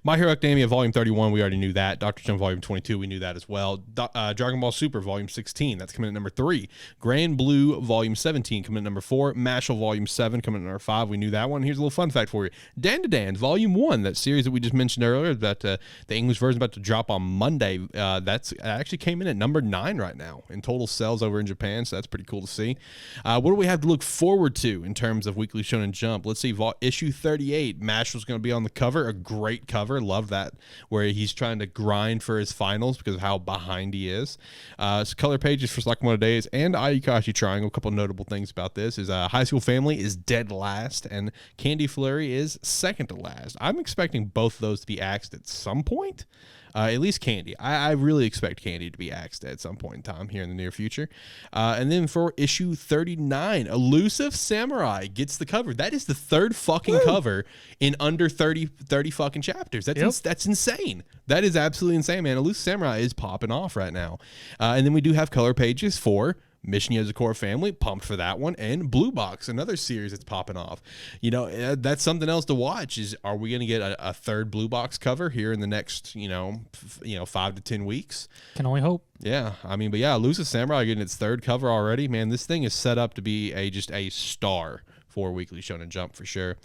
My Hero Academia Volume 31, we already knew that. Dr. Stone Volume 22, we knew that as well. Dragon Ball Super Volume 16, that's coming at number 3. Grand Blue Volume 17, coming at number 4. Mashal Volume 7, coming at number 5. We knew that one. Here's a little fun fact for you. Dan to Dan Volume 1, that series that we just mentioned earlier, that the English version about to drop on Monday, that's actually came in at number 9 right now in total sales over in Japan, so that's pretty cool to see. What do we have to look forward to in terms of Weekly Shonen Jump? Let's see, issue 38, Mashal's going to be on the cover, a great cover. Love that, where he's trying to grind for his finals because of how behind he is. So color pages for Sakamoto Days and Ayukashi Triangle. A couple notable things about this is High School Family is dead last, and Candy Flurry is second to last. I'm expecting both of those to be axed at some point. At least Candy. I really expect Candy to be axed at some point in time here in the near future. And then for issue 39, Elusive Samurai gets the cover. That is the third fucking cover in under 30 fucking chapters. That's insane. That is absolutely insane, man. Elusive Samurai is popping off right now. And then we do have color pages for Mission Yozakura Family, pumped for that one, and Blue Box, another series that's popping off. You know, that's something else to watch. Are we going to get a third Blue Box cover here in the next, 5 to 10 weeks? Can only hope. Yeah, I mean, but yeah, Elusive Samurai getting its third cover already. Man, this thing is set up to be just a star for Weekly Shonen Jump for sure.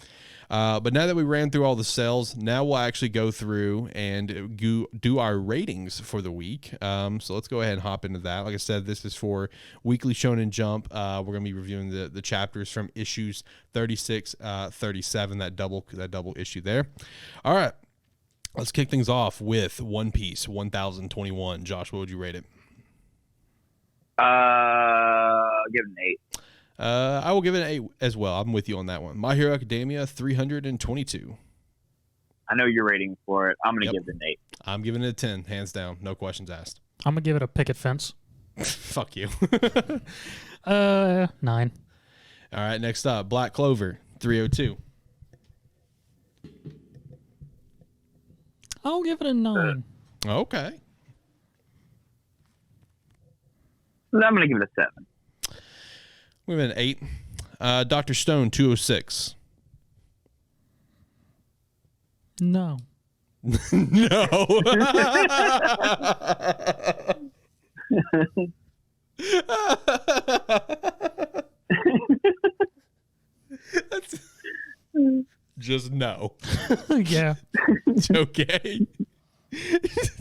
But now that we ran through all the sales, now we'll actually go through and do our ratings for the week. So let's go ahead and hop into that. Like I said, this is for Weekly Shonen Jump. We're going to be reviewing the chapters from issues 36, 37, that double issue there. All right, let's kick things off with One Piece 1021. Josh, what would you rate it? I'll give it an 8. I will give it an 8 as well. I'm with you on that one. My Hero Academia 322. I know you're rating for it. I'm going to give it an 8. I'm giving it a 10, hands down. No questions asked. I'm going to give it a picket fence. Fuck you. 9. All right, next up, Black Clover 302. I'll give it a 9. Okay. I'm going to give it a 7. We have an 8. Dr. Stone 206. No. No. That's just no. Yeah. Okay.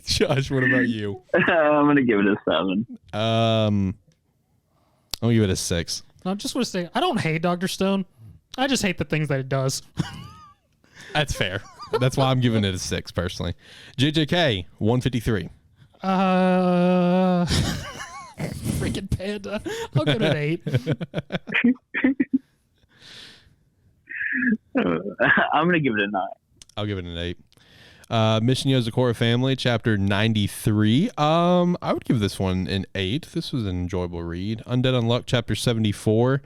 Josh, what about you? I'm going to give it a 7. I'll give it a 6. I just want to say, I don't hate Dr. Stone. I just hate the things that it does. That's fair. That's why I'm giving it a 6 personally. JJK 153. Freaking panda. I'll give it an 8. I'm going to give it a 9. I'll give it an 8. Mission Yozakura Family, chapter 93. I would give this one an 8. This was an enjoyable read. Undead Unluck, chapter 74.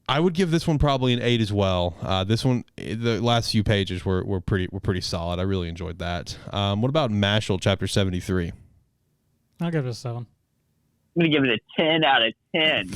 I would give this one probably an 8 as well. This one, the last few pages were pretty solid. I really enjoyed that. What about Mashal, chapter 73? I'll give it a 7. I'm going to give it a 10 out of 10.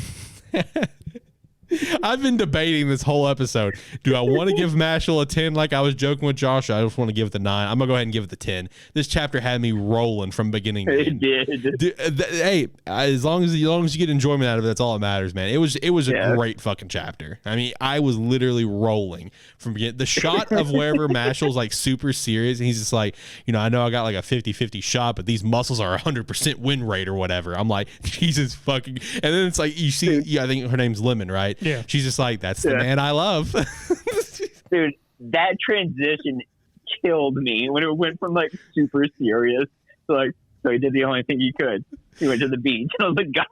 I've been debating this whole episode. Do I want to give Mashal a 10 like I was joking with Josh? I just want to give it the 9. I'm going to go ahead and give it the 10. This chapter had me rolling from beginning to end. It did. Hey, as long as you get enjoyment out of it, that's all that matters, man. It was a great fucking chapter. I mean, I was literally rolling from beginning. The shot of wherever Mashal's like super serious and he's just like, I know I got like a 50-50 shot, but these muscles are 100% win rate or whatever. I'm like, Jesus fucking. And then it's like, you see, I think her name's Lemon, right? Yeah. She's just like, that's the man I love. Dude, that transition killed me when it went from like super serious to like, so he did the only thing he could. He went to the beach. I was like, God.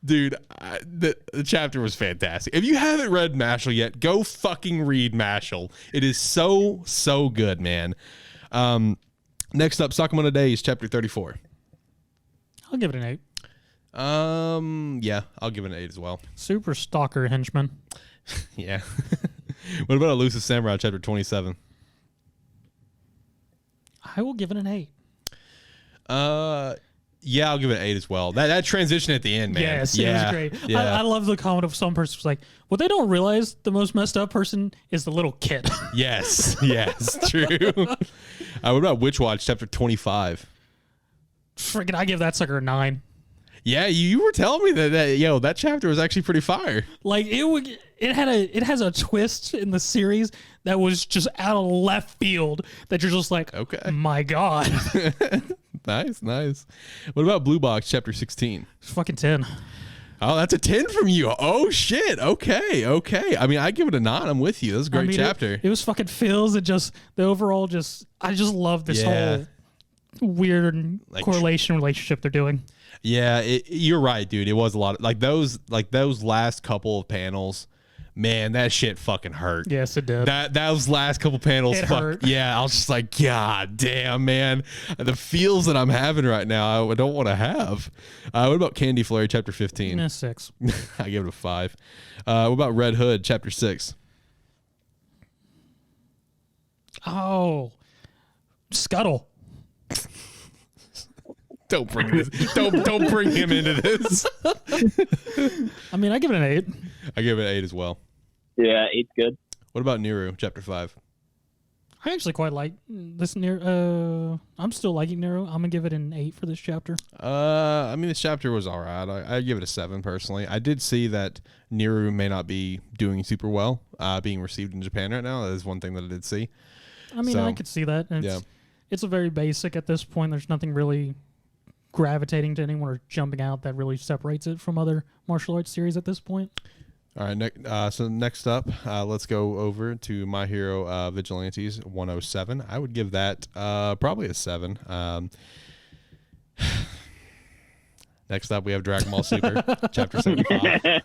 Dude, the chapter was fantastic. If you haven't read Mashal yet, go fucking read Mashal. It is so, so good, man. Next up, Sakamoto Days, chapter 34. I'll give it an 8. Yeah, I'll give it an 8 as well. Super stalker henchman. Yeah. What about Elusive Samurai, chapter 27? I will give it an 8. Yeah, I'll give it an 8 as well. That transition at the end, man. Yes, yeah. it was great. Yeah. I love the comment of some person who's like, "What they don't realize, the most messed up person is the little kid." Yes, true. What about Witch Watch chapter 25? Freaking, I give that sucker a 9. Yeah, you were telling me that chapter was actually pretty fire. Like it has a twist in the series that was just out of left field that you're just like, Okay. my God. Nice. What about Blue Box chapter 16? Fucking 10. Oh, that's a 10 from you. Oh shit. Okay. I mean, I give it a 9. I'm with you. That's a great chapter. It was fucking feels and just the overall I just love this whole weird correlation relationship they're doing. Yeah, you're right, dude. It was a lot of, those last couple of panels. Man, that shit fucking hurt. Yes, it did. Those last couple panels, It hurt. Yeah, I was just like, God damn, man, the feels that I'm having right now, I don't want to have. What about Candy Flurry chapter 15? 6. I give it a 5. What about Red Hood chapter 6? Oh, Scuttle. Don't bring this. Don't bring him into this. I mean, I give it an 8. I give it an 8 as well. Yeah, 8's good. What about Nero chapter 5? I actually quite like this Nero. I'm still liking Nero. I'm gonna give it an 8 for this chapter. I mean, this chapter was all right. I give it a 7 personally. I did see that Nero may not be doing super well, being received in Japan right now. That is one thing that I did see. I mean, I could see that. It's a very basic at this point. There's nothing really gravitating to anyone or jumping out that really separates it from other martial arts series at this point. All right, so next up, let's go over to My Hero Vigilantes 107. I would give that probably a 7. Next up, we have Dragon Ball Super, Chapter 75.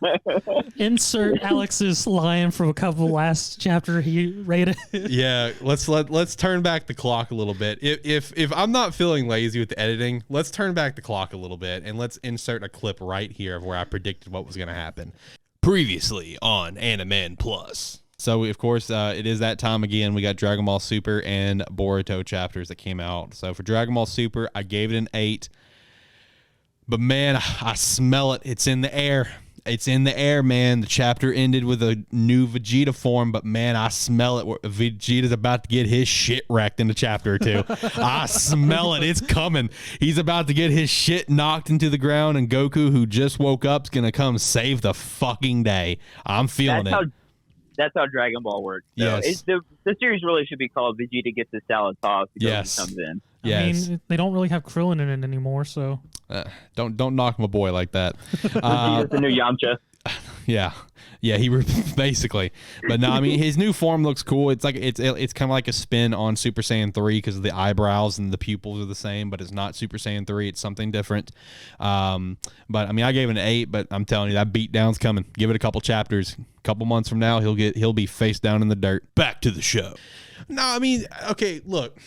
Insert Alex's line from a couple last chapter he rated. Yeah, let's turn back the clock a little bit. If I'm not feeling lazy with the editing, let's turn back the clock a little bit and let's insert a clip right here of where I predicted what was going to happen. Previously on Animan Plus. So, of course, it is that time again. We got Dragon Ball Super and Boruto chapters that came out. So, for Dragon Ball Super, I gave it an 8. But, man, I smell it. It's in the air. It's in the air, man. The chapter ended with a new Vegeta form, but, man, I smell it. Vegeta's about to get his shit wrecked in a chapter or 2. I smell it. It's coming. He's about to get his shit knocked into the ground, and Goku, who just woke up, is going to come save the fucking day. I'm feeling it. That's how Dragon Ball works. So yes. The series really should be called Vegeta Gets His Salad Tossed. Yes. Comes in. Yes. I mean, they don't really have Krillin in it anymore, so. Don't knock my boy like that. Vegeta's the new Yamcha. Yeah, he basically. But no, I mean his new form looks cool. It's like it's kind of like a spin on Super Saiyan 3 because the eyebrows and the pupils are the same, but it's not Super Saiyan 3. It's something different. But I mean, I gave it an 8, but I'm telling you that beatdown's coming. Give it a couple chapters. A couple months from now, he'll be face down in the dirt. Back to the show. No, I mean, okay, look.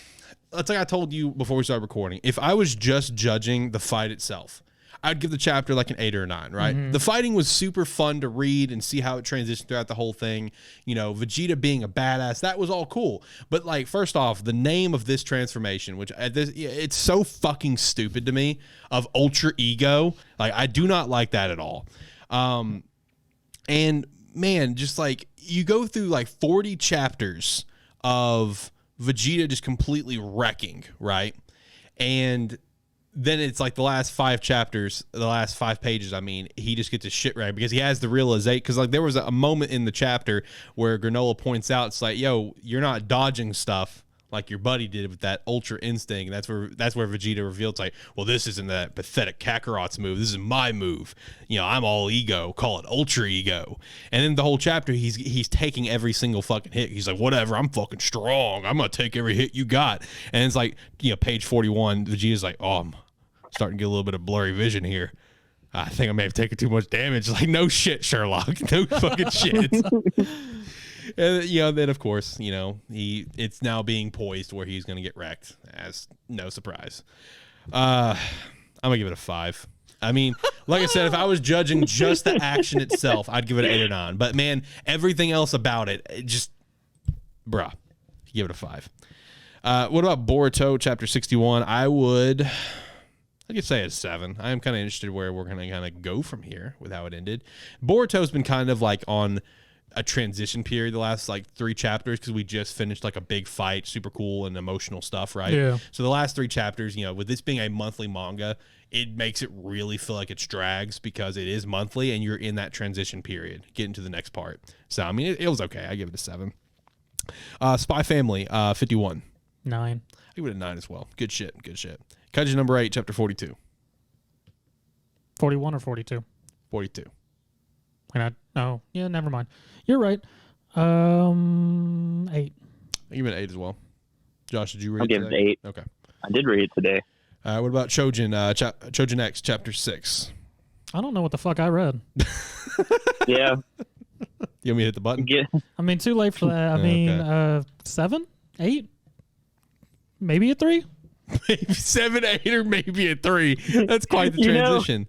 It's like I told you before we started recording. If I was just judging the fight itself, I'd give the chapter like an 8 or a 9, right? Mm-hmm. The fighting was super fun to read and see how it transitioned throughout the whole thing. You know, Vegeta being a badass, that was all cool. But like, first off, the name of this transformation, which it's so fucking stupid to me, of Ultra Ego. Like, I do not like that at all. And man, just like you go through like 40 chapters of Vegeta just completely wrecking, right? And then it's like the last 5 chapters, the last 5 pages, I mean, he just gets his shit right because he has the realization. Because like there was a moment in the chapter where Granola points out, it's like, yo, you're not dodging stuff like your buddy did with that Ultra Instinct. And that's where Vegeta revealed, it's like, well, this isn't that pathetic Kakarot's move. This is my move. You know, I'm all ego. Call it Ultra Ego. And then the whole chapter, he's taking every single fucking hit. He's like, whatever, I'm fucking strong. I'm going to take every hit you got. And it's like, you know, page 41, Vegeta's like, oh, I'm starting to get a little bit of blurry vision here. I think I may have taken too much damage. Like, no shit, Sherlock. No fucking shit. And, you know, then of course, you know, it's now being poised where he's going to get wrecked. As no surprise. I'm gonna give it a 5. I mean, like I said, if I was judging just the action itself, I'd give it an 8 or 9. But man, everything else about it just, bruh, give it a 5. What about Boruto chapter 61? I would I could say a 7. I am kind of interested where we're going to kind of go from here with how it ended. Boruto's been kind of like on a transition period the last like 3 chapters because we just finished like a big fight, super cool and emotional stuff, right? Yeah. So the last 3 chapters, you know, with this being a monthly manga, it makes it really feel like it's drags because it is monthly and you're in that transition period, getting to the next part. So, I mean, it was okay. I give it a 7. Spy Family, 51. 9. I give it a 9 as well. Good shit. Good shit. Kaiju number 8, chapter 42. 41 or 42? 42. No, yeah, never mind. You're right. 8. I give it an 8 as well. Josh, did you read I'll it give it today? 8. Okay. I did read it today. What about Chojin? Chojin X, chapter 6. I don't know what the fuck I read. Yeah. You want me to hit the button? I mean, too late for that. I mean, 7? 8? Maybe a 3? Maybe 7, 8, or maybe a 3. That's quite the You know- transition.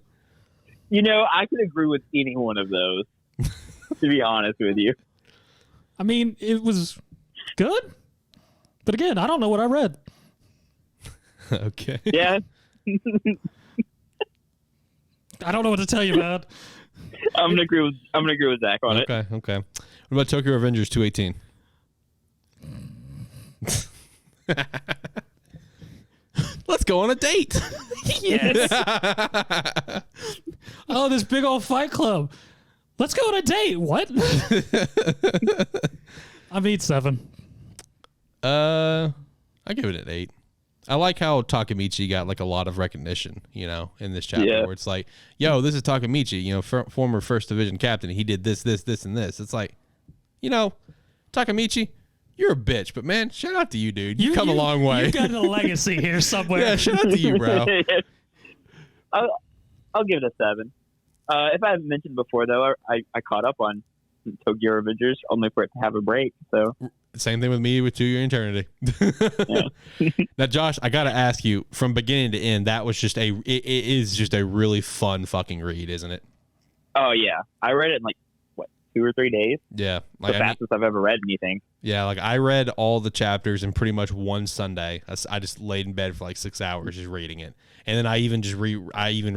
I can agree with any one of those, to be honest with you. I mean, it was good. But again, I don't know what I read. Okay. Yeah. I don't know what to tell you, man. I'm gonna agree with Zach on it. Okay. What about Tokyo Revengers 218? Let's go on a date. Yes. Oh, this big old fight club. Let's go on a date. What? I mean, 7. I give it an 8. I like how Takemichi got like a lot of recognition, you know, in this chapter Yeah. where it's like, yo, this is Takemichi, you know, former first division captain. He did this, and this. It's like, you know, Takemichi, you're a bitch, but man, shout out to you, dude. You come a long way. You got a legacy here somewhere. Yeah, shout out to you, bro. I'll give it a 7. If I haven't mentioned before, though, I caught up on Tokyo Revengers only for it to have a break. So Same thing with me with 2 Year Eternity. Now, Josh, I got to ask you, from beginning to end, that was just it is just a really fun fucking read, isn't it? Oh yeah, I read it in like 2 or 3 days. Yeah. The fastest I've ever read anything. Yeah, like I read all the chapters in pretty much one Sunday. I just laid in bed for like 6 hours just reading it, and then I even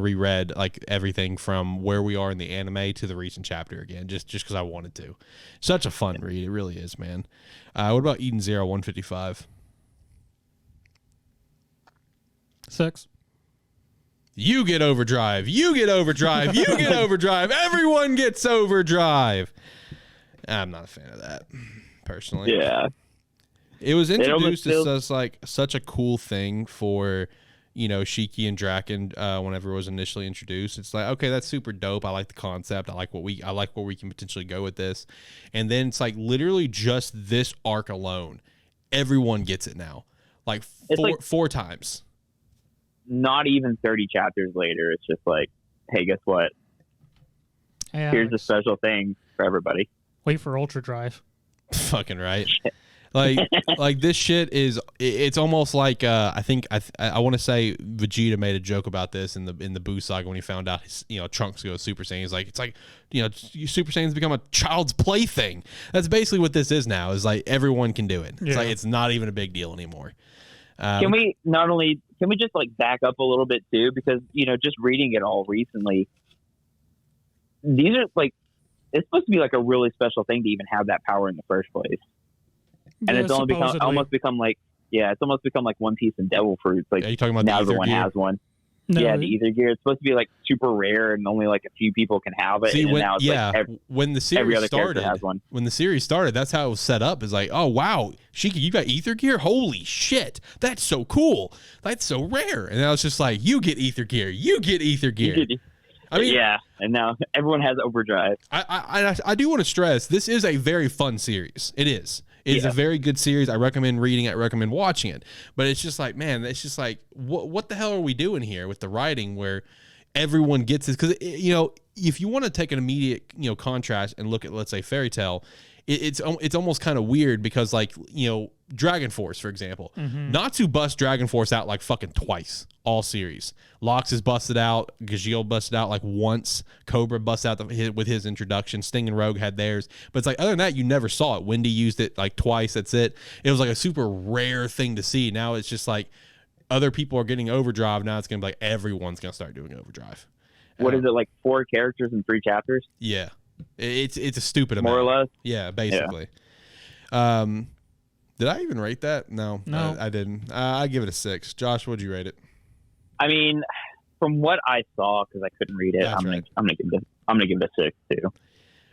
reread like everything from where we are in the anime to the recent chapter again, just because I wanted to. Such a fun read, it really is, man. What about Eden Zero 155? 6. You get overdrive. You get overdrive. You get overdrive. Everyone gets overdrive. I'm not a fan of that, personally. Yeah. It was almost introduced feels- as like such a cool thing for, you know, Shiki and Draken whenever it was initially introduced. It's like, okay, that's super dope. I like the concept. I like where we can potentially go with this. And then it's like literally just this arc alone. Everyone gets it now. Like four times. Not even 30 chapters later, it's just like, hey, guess what? Hey, Here's a Alex, special thing for everybody. wait for Ultra Drive. Fucking right. Like this shit is, it's almost like I think I want to say Vegeta made a joke about this in the Buu saga when he found out his, you know, Trunks goes Super Saiyan. He's like, it's like, you know, Super Saiyan's become a child's plaything. That's basically what this is now. Is like everyone can do it. It's Yeah. like it's not even a big deal anymore. Can we just like back up a little bit too? Because, you know, just reading it all recently, these are like, it's supposed to be like a really special thing to even have that power in the first place. And Yeah, it's only supposedly. almost become like One Piece and Devil Fruits. Like Are you talking about now the Ether everyone Gear? has one. No, Yeah, the Ether Gear. It's supposed to be like super rare and only like a few people can have it. See, and when, now it's yeah, like when the every series other character started, has one. when the series started, that's how it was set up. Is like, oh wow, Shiki, you got Ether Gear? Holy shit, that's so cool. That's so rare. And now it's just like, you get Ether Gear, you get Ether Gear. I mean, yeah, and now everyone has Overdrive. I do want to stress this is a very fun series. It is. It is a very good series. I recommend reading it. I recommend watching it. But it's just like, man, it's just like, what the hell are we doing here with the writing where everyone gets this? Because, you know, if you want to take an immediate, you know, contrast and look at, let's say, Fairy Tail, it's almost kind of weird because, like, you know, Dragon Force, for example, Natsu busts Dragon Force out like fucking twice all series. Lox is busted out, Gajeel busted out like once, Cobra busts out with his introduction, Sting and Rogue had theirs, but it's like other than that you never saw it. Wendy used it like twice, that's it. It was like a super rare thing to see. Now it's just like, other people are getting Overdrive. Now it's going to be like everyone's going to start doing Overdrive. What is it, like 4 characters in 3 chapters? Yeah. It's a stupid amount. More or less? Yeah, basically. Did I even rate that? No. I didn't. I give it a 6. Josh, what'd you rate it? I mean, from what I saw, because I couldn't read it, I'm gonna give it a 6 too.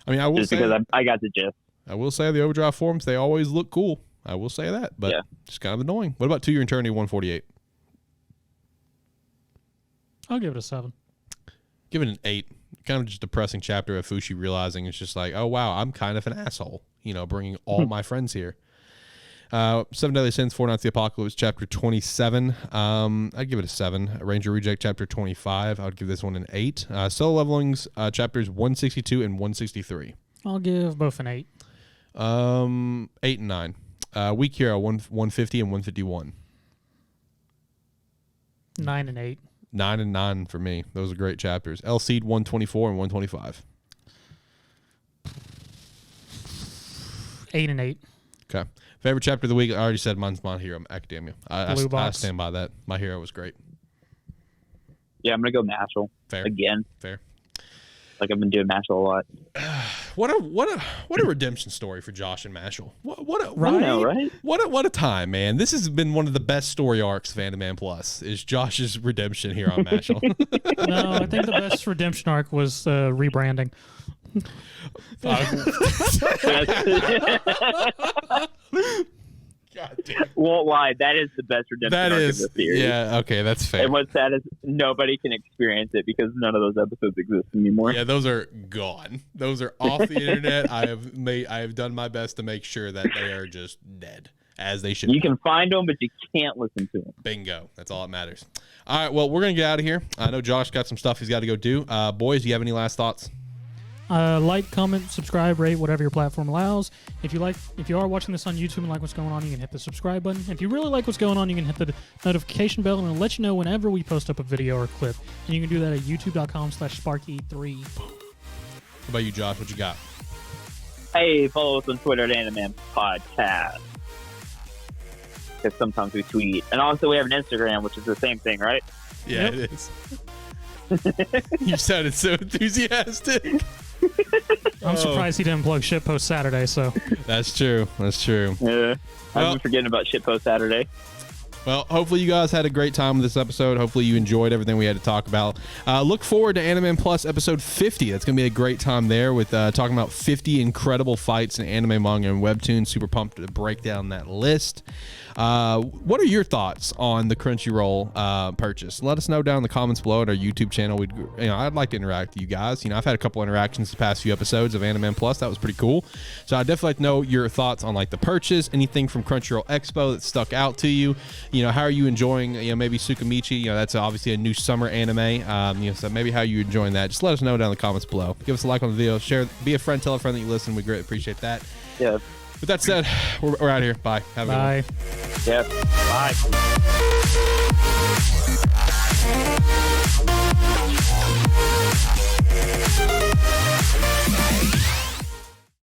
I mean, I will just say because I got the gist. I will say the Overdrive forums, they always look cool. I will say that, but just kind of annoying. What about To Your Eternity 148? I'll give it a 7. Give it an 8. Kind of just depressing chapter of Fushi realizing it's just like, oh wow, I'm kind of an asshole, bringing all my friends here. 7 Deadly Sins, Four Nights of the Apocalypse, chapter 27. I'd give it a 7. Ranger Reject, chapter 25. I would give this one an 8. Solo Levelings, chapters 162 and 163. I'll give both an 8. 8 and 9. Weak Hero, 150 and 151. 9 and 8. 9 and 9 for me. Those are great chapters. El Cid, 124 and 125. 8 and 8. Okay. Favorite chapter of the week? I already said mine's My Hero Academia. I stand by that. My Hero was great. Yeah, I'm gonna go Mashal again. Fair. Like I've been doing Mashal a lot. What a redemption story for Josh and Mashal. What a time, man. This has been one of the best story arcs of Anime Plus. Is Josh's redemption here on Mashal? No, I think the best redemption arc was rebranding. God damn. Won't lie, that is the best redemption arc of the series. Yeah, okay, that's fair. And what's sad is nobody can experience it because none of those episodes exist anymore. Yeah, those are gone. Those are off the internet. I have done my best to make sure that they are just dead, as they should. You can find them, but you can't listen to them. Bingo. That's all that matters. All right, well, we're gonna get out of here. I know Josh got some stuff he's got to go do. Boys, do you have any last thoughts? Like, comment, subscribe, rate, whatever your platform allows. If you are watching this on YouTube and like what's going on, you can hit the subscribe button. If you really like what's going on, you can hit the notification bell, and it'll let you know whenever we post up a video or clip. And you can do that at youtube.com/sparky3. What about you, Josh? What you got? Hey, follow us on Twitter at Animan Podcast. Because sometimes we tweet. And also we have an Instagram, which is the same thing, right? Yeah, It is. You sounded so enthusiastic. I'm surprised he didn't plug Shitpost Saturday, so. That's true. Yeah. I've been forgetting about Shitpost Saturday. Well, hopefully you guys had a great time with this episode. Hopefully you enjoyed everything we had to talk about. Look forward to Anime Plus episode 50. That's going to be a great time there with talking about 50 incredible fights in anime, manga, and webtoons. Super pumped to break down that list. What are your thoughts on the Crunchyroll purchase? Let us know down in the comments below at our YouTube channel. I'd like to interact with you guys. I've had a couple interactions the past few episodes of Anime Plus. That was pretty cool. So I'd definitely like to know your thoughts on like the purchase, anything from Crunchyroll Expo that stuck out to you. How are you enjoying, maybe Tsukimichi? That's obviously a new summer anime. So maybe how you enjoying that. Just let us know down in the comments below. Give us a like on the video. Share, be a friend, tell a friend that you listen. We greatly appreciate that. Yeah. With that said, we're out of here. Bye. Have a good one. Yeah. Bye.